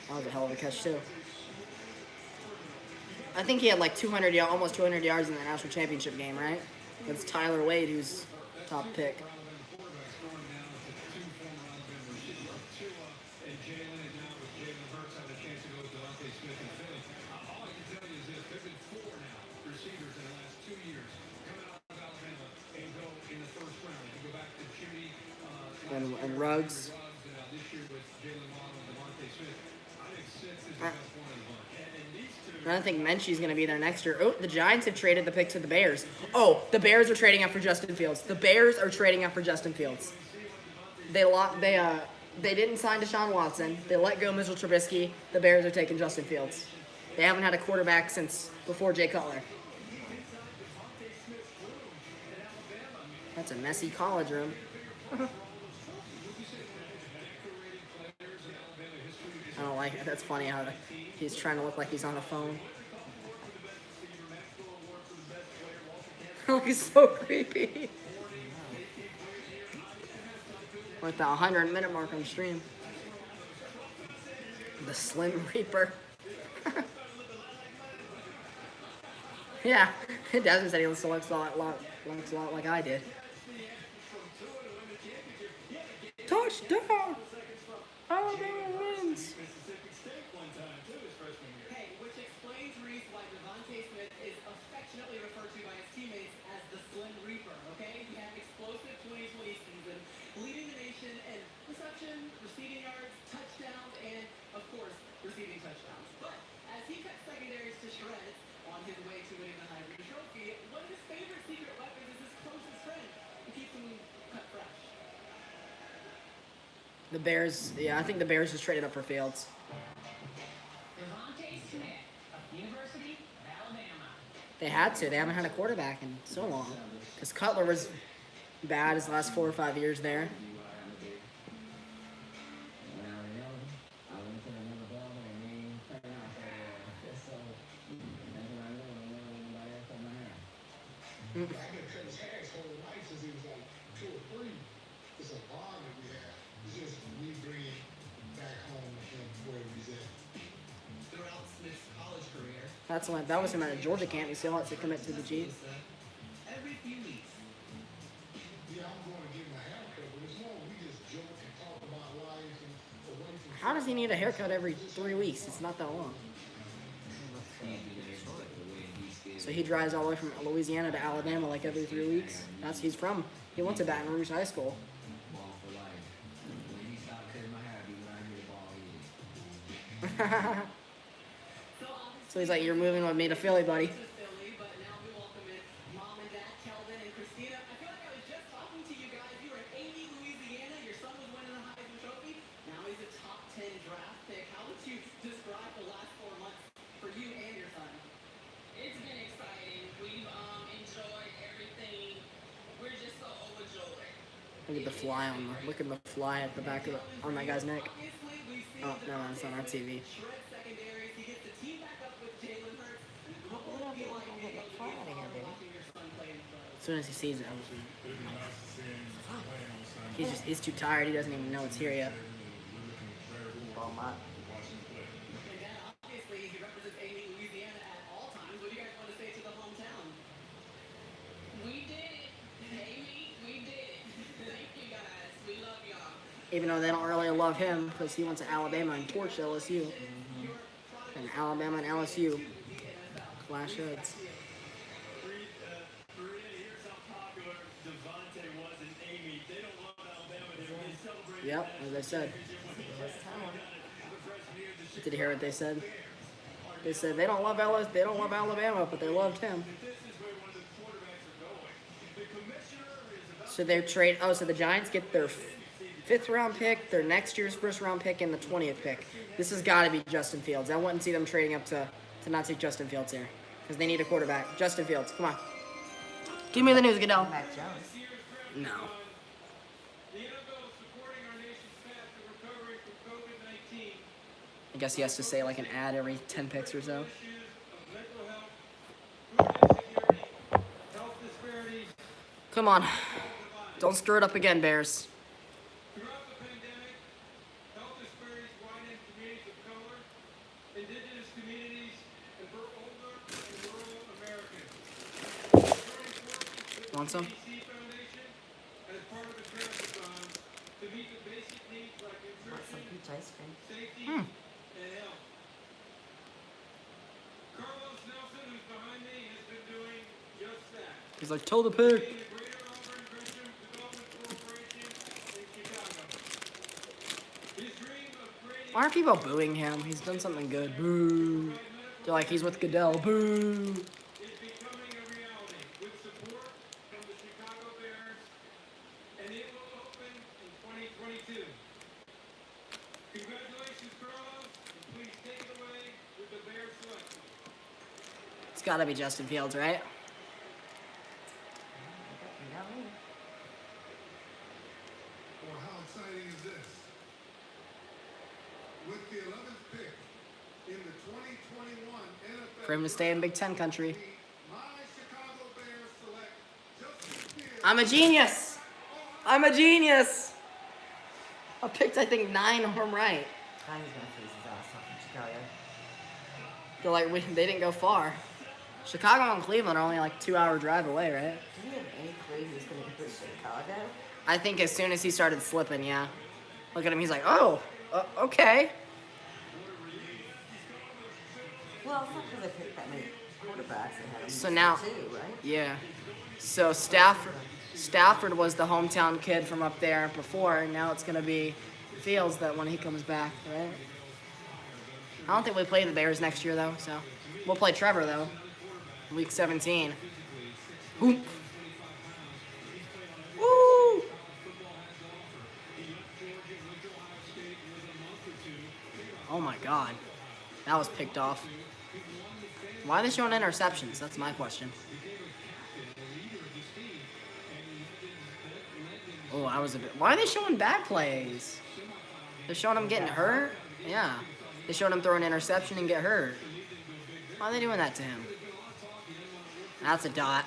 S1: That was a hell of a catch, too. I think he had like almost 200 yards in the national championship game, right? It's Tyler Wade who's top pick. And Ruggs. I don't think Menchie's going to be there next year. Oh, the Giants have traded the pick to the Bears. Oh, the Bears are trading up for Justin Fields. The Bears are trading up for Justin Fields. They didn't sign Deshaun Watson. They let go Mitchell Trubisky. The Bears are taking Justin Fields. They haven't had a quarterback since before Jay Cutler. That's a messy college room. I don't like it. That's funny how he's trying to look like he's on the phone. Like, he's so creepy. We're at the 100-minute mark on stream. The Slim Reaper. Yeah, Desmond said he looks a lot like I did. Touchdown! Alabama wins.
S4: Hey, which explains, Reese, why Devontae Smith is affectionately referred to by his teammates as the Slim Reaper, okay? He had an explosive 2020 season, leading the nation in reception, receiving yards, touchdowns, and, of course, receiving touchdowns. But as he cut secondaries to shreds on his way to winning the Heisman Trophy, one of his favorite secret weapons is his closest friend who keeps him cut fresh.
S1: The Bears, I think the Bears just traded up for Fields.
S4: Devontae Smith of University of Alabama.
S1: They had to. They haven't had a quarterback in so long. Because Cutler was bad his last 4 or 5 years there.
S5: I've been Travis Harris whole life since he was like 2 or 3. It's a bond that we have. It's just we bring it back home and where he's at.
S4: Throughout Smith's college career,
S1: That was him at a Georgia camp. He still had to commit to the G.
S4: every few weeks.
S5: Yeah, I'm going to get my hair cut, but it's more
S1: How does he need a haircut every 3 weeks? It's not that long. So he drives all the way from Louisiana to Alabama like every 3 weeks. He went to Baton Rouge High School.
S3: Ball for life. When he stopped cutting my hair, I'd be when I hear the ball hit.
S1: So he's like, you're moving with me to Philly, buddy.
S4: to Philly, but now we welcome in Mom and Dad, Kelvin and Christina. I feel like I was just talking to you guys. You were in Amy, Louisiana. Your son was winning the Heisman Trophy. Now he's a top 10 draft pick. How would you describe the last 4 months for you and your son?
S6: It's been exciting. We've enjoyed everything. We're just so overjoyed.
S1: Look at the fly at the back of on that guy's neck.
S4: Obviously, we've seen
S1: Oh, no, it's on our TV.
S4: shred secondaries. He gets the team back up with Jalen Hurts. What
S2: We
S4: will
S2: don't
S4: it be
S2: get
S4: like
S2: to
S4: being
S2: get
S4: a
S2: the fly out of
S4: leader
S2: here, baby.
S4: watching your son play in pro?
S1: As soon as he sees it, he's too tired. He doesn't even know it's here yet.
S2: Ball mop.
S4: And Dad, obviously, he represents Amy, Louisiana at all times. What do you guys want to say to the hometown?
S6: We did it. Amy, we did it. Thank you guys. We love y'all.
S1: Even though they don't really love him because he went to Alabama and torched LSU. And Alabama and LSU clash heads.
S7: Maria, here's how popular Devontae was in Amy. They don't love Alabama. They celebrate.
S1: Yep, as I said.
S2: Let's tell him.
S1: Did you hear what they said? They said they don't love Alabama, but they loved him.
S7: This is where one of the quarterbacks are going. The commissioner is about
S1: So they're trade. Oh, so the Giants get their 5th round pick, their next year's 1st round pick, and the 20th pick. This has got to be Justin Fields. I wouldn't see them trading up to not take Justin Fields here because they need a quarterback. Justin Fields, come on. Give me the news, Goodell.
S2: Mac Jones.
S1: No.
S7: the NFL supporting our nation's path to recovery from COVID-19.
S1: I guess he has to say like an ad every 10 picks or so.
S7: Issues of mental health, food insecurity, health disparities.
S1: Come on. Don't stir it up again, Bears.
S7: Throughout the pandemic, health disparities widen in communities of color, indigenous communities, and for older and rural Americans. Joining forces with
S1: Want some?
S7: the CDC Foundation as part of the Trash-a-thon to meet the basic needs like
S2: Want some
S7: nutrition,
S2: peach ice cream?
S7: safety,
S1: Hmm.
S7: and health. Carlos Nelson, who's behind me, has been doing just that.
S1: He's like, toe the pig.
S7: Leading the Greater Auburn Veterans Development Corporation in Chicago. His dream of creating
S1: Why are people booing him? He's done something good. Boo. They're like, he's with Goodell. Boo.
S7: is becoming a reality with support from the Chicago Bears, and it will open in 2022. Congratulations, Carlos, and please take it away with the Bears selection.
S1: It's got to be Justin Fields, right?
S2: You got me.
S5: Well, how exciting is this? With the 11th pick in the 2021 NFL
S1: For him to stay in Big Ten country.
S5: my Chicago Bears select Justin Fields.
S1: I'm a genius. I'm a genius. I picked, I think, 9 of them right.
S2: Now he's gonna freeze his ass off in Chicago.
S1: They're like, they didn't go far. Chicago and Cleveland are only like 2-hour drive away, right?
S2: Do you have any clue who's gonna go to Chicago?
S1: I think as soon as he started slipping, yeah. Look at him, he's like, oh, okay.
S2: Well, it's not because I picked that many quarterbacks. They had them
S1: So now-
S2: too, right?
S1: Yeah. So Stafford was the hometown kid from up there before, and now it's gonna be Fields that when he comes back, right? I don't think we play the Bears next year though, so we'll play Trevor though. Week 17. Whoop. Woo! Oh my God, that was picked off. Why are they showing interceptions? That's my question. Oh, I was a bit. Why are they showing bad plays? They're showing him getting hurt? Yeah. They showed him throw an interception and get hurt. Why are they doing that to him? That's a dot.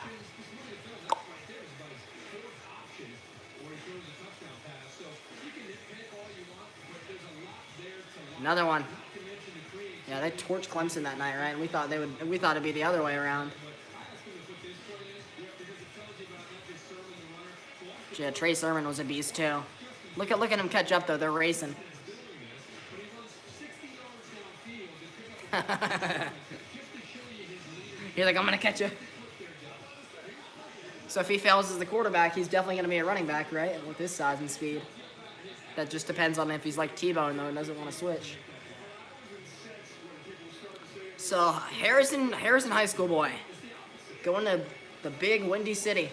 S1: Another one. Yeah, they torched Clemson that night, right? And we thought it'd be the other way around. Yeah, Trey Sermon was a beast too. Look at him catch up though. They're racing. He's like, I'm gonna catch you. So if he fails as the quarterback, he's definitely gonna be a running back, right? With his size and speed. That just depends on if he's like T-Bone though and doesn't want to switch. So Harrison High School boy, going to the big windy city.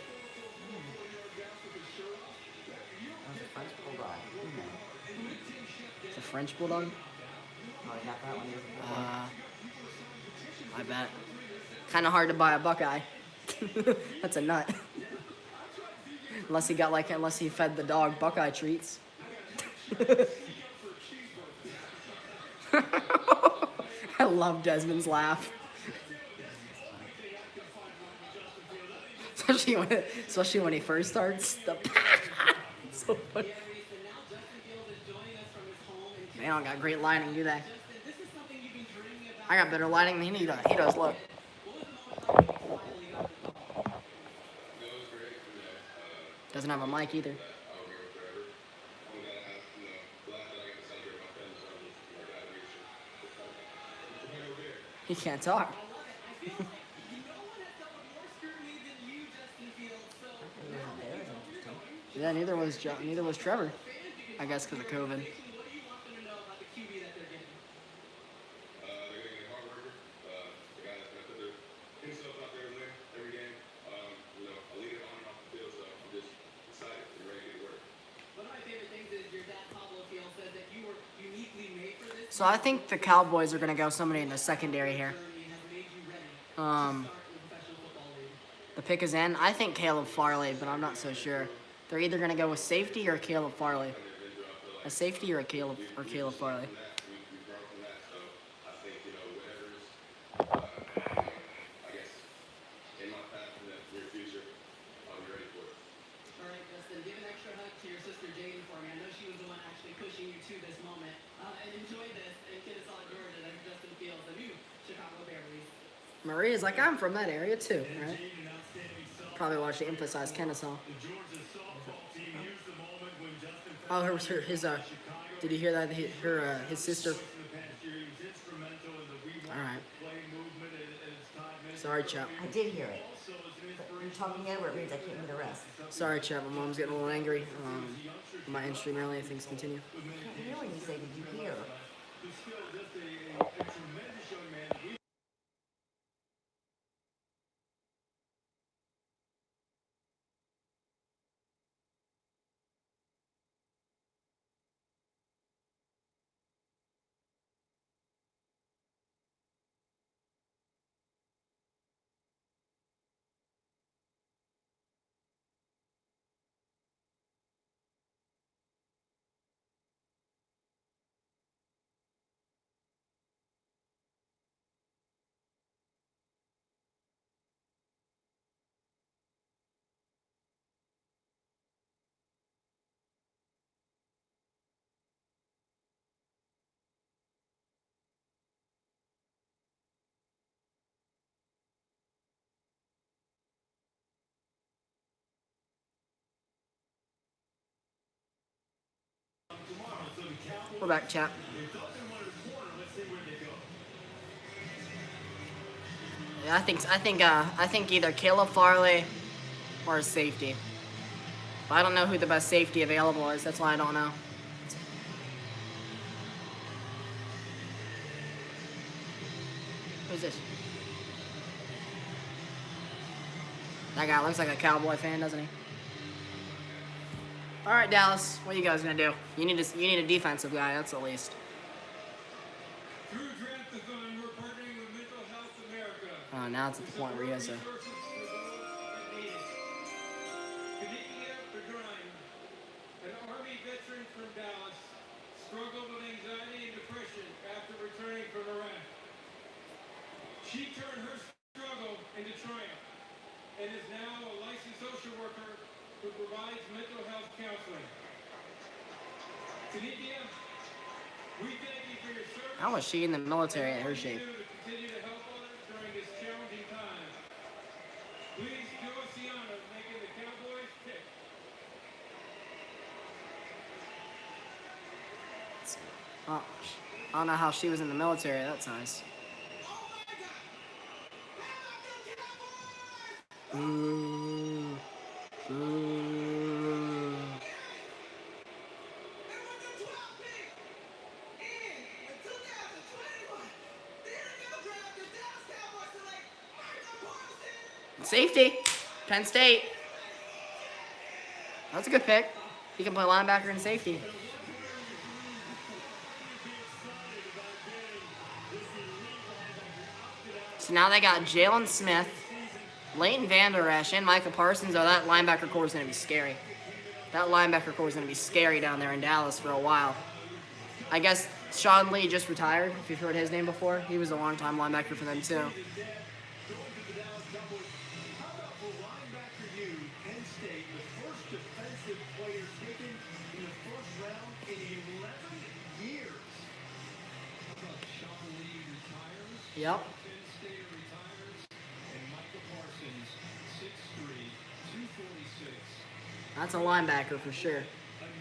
S2: That was a French bulldog.
S1: It's a French bulldog.
S2: Oh, he got that one. He was a bulldog.
S1: I bet. Kind of hard to buy a Buckeye. That's a nut. Unless he fed the dog Buckeye treats. I love Desmond's laugh. Especially when he first starts. So funny. They don't got great lighting, do they? I got better lighting than he does. Look. Doesn't have a mic either. He can't talk. Yeah, neither was Trevor. I guess because of COVID. So I think the Cowboys are gonna go somebody in the secondary here. The pick is in. I think Caleb Farley, but I'm not so sure. They're either gonna go with safety or Caleb Farley. A safety or Caleb Farley. Maria's like, I'm from that area too, right? Probably watched the Emphasize Kennesaw. Oh, did you hear that? His sister. All right. Sorry, chap.
S2: I did hear it. But you're talking over it means I can't hear the rest.
S1: Sorry, chap. My mom's getting a little angry. My in-stream early. Things continue.
S2: I can't hear when you say, did you hear?
S1: We're back, chap. Yeah, I think either Caleb Farley or a safety. But I don't know who the best safety available is. That's why I don't know. Who's this? That guy looks like a Cowboy fan, doesn't he? All right, Dallas. What are you guys gonna do? You need a defensive guy. That's the least.
S7: Through Draft-a-thon, we're partnering with Mental Health America.
S1: Oh, now it's at the point where he has to.
S7: Khadijah Bedrine, an Army veteran from Dallas, struggled with anxiety and depression after returning from Iraq. She turned her struggle into triumph and is now a licensed social worker who provides mental health counseling. Khadijah, we thank you for your service.
S1: How was she in the military at her shape?
S7: To continue to help others during this challenging time. Please do us the honor of making the Cowboys pick.
S1: Oh, I don't know how she was in the military. That's nice. Boo. Boo.
S4: And with the 12th pick in 2021, the NFL draft, the Dallas Cowboys select Micah Parsons.
S1: Safety. Penn State. That's a good pick. He can play linebacker and safety. So now they got Jalen Smith, Leighton Vander Esch, and Micah Parsons. Oh, that linebacker core is going to be scary. That linebacker core is going to be scary down there in Dallas for a while. I guess Sean Lee just retired, if you've heard his name before. He was a long-time linebacker for them, too.
S8: Going to the Dallas Cowboys. How about for linebacker you, Penn State, the first defensive player taken in the first round in 11 years? How about Sean Lee retires?
S1: Yep.
S8: Penn State retires, and Micah Parsons, 6'3", 246.
S1: That's a linebacker for sure.
S8: A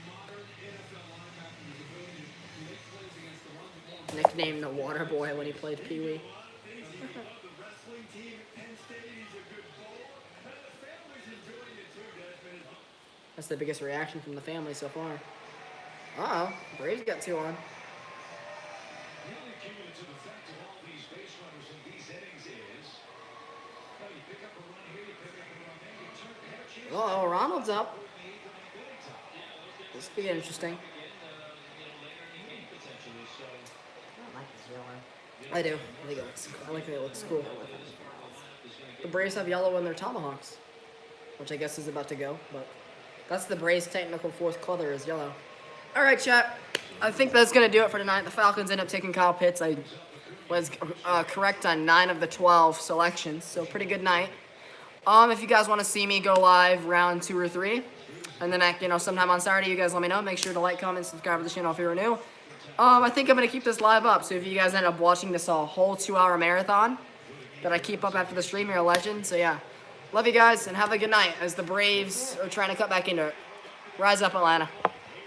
S8: modern NFL linebacker with the ability to make plays against the run, the ball.
S1: Nicknamed the Water Boy when he played Pee Wee.
S8: The wrestling team at Penn State, he's a good bowler, and the family's enjoying it too, Desmond.
S1: That's the biggest reaction from the family so far. Uh-oh. Braves got 2 on.
S8: The only cumulative effect of all these base runners in these innings is, well, you pick up a run here, you pick up a run there, you turn, have a chance.
S1: Uh-oh, Ronald's up. This will be interesting.
S2: I don't like this yellow.
S1: I do. I think it looks, I like that it looks cool. The Braves have yellow in their tomahawks, which I guess is about to go, but that's the Braves' technical 4th color is yellow. All right, chat. I think that's going to do it for tonight. The Falcons end up taking Kyle Pitts. I was correct on 9 of the 12 selections, so pretty good night. If you guys want to see me go live round 2 or 3, and then sometime on Saturday, you guys let me know. Make sure to like, comment, subscribe to the channel if you're new. I think I'm going to keep this live up, so if you guys end up watching this whole 2-hour marathon that I keep up after the stream, you're a legend. So yeah, love you guys, and have a good night as the Braves are trying to cut back into it. Rise up, Atlanta.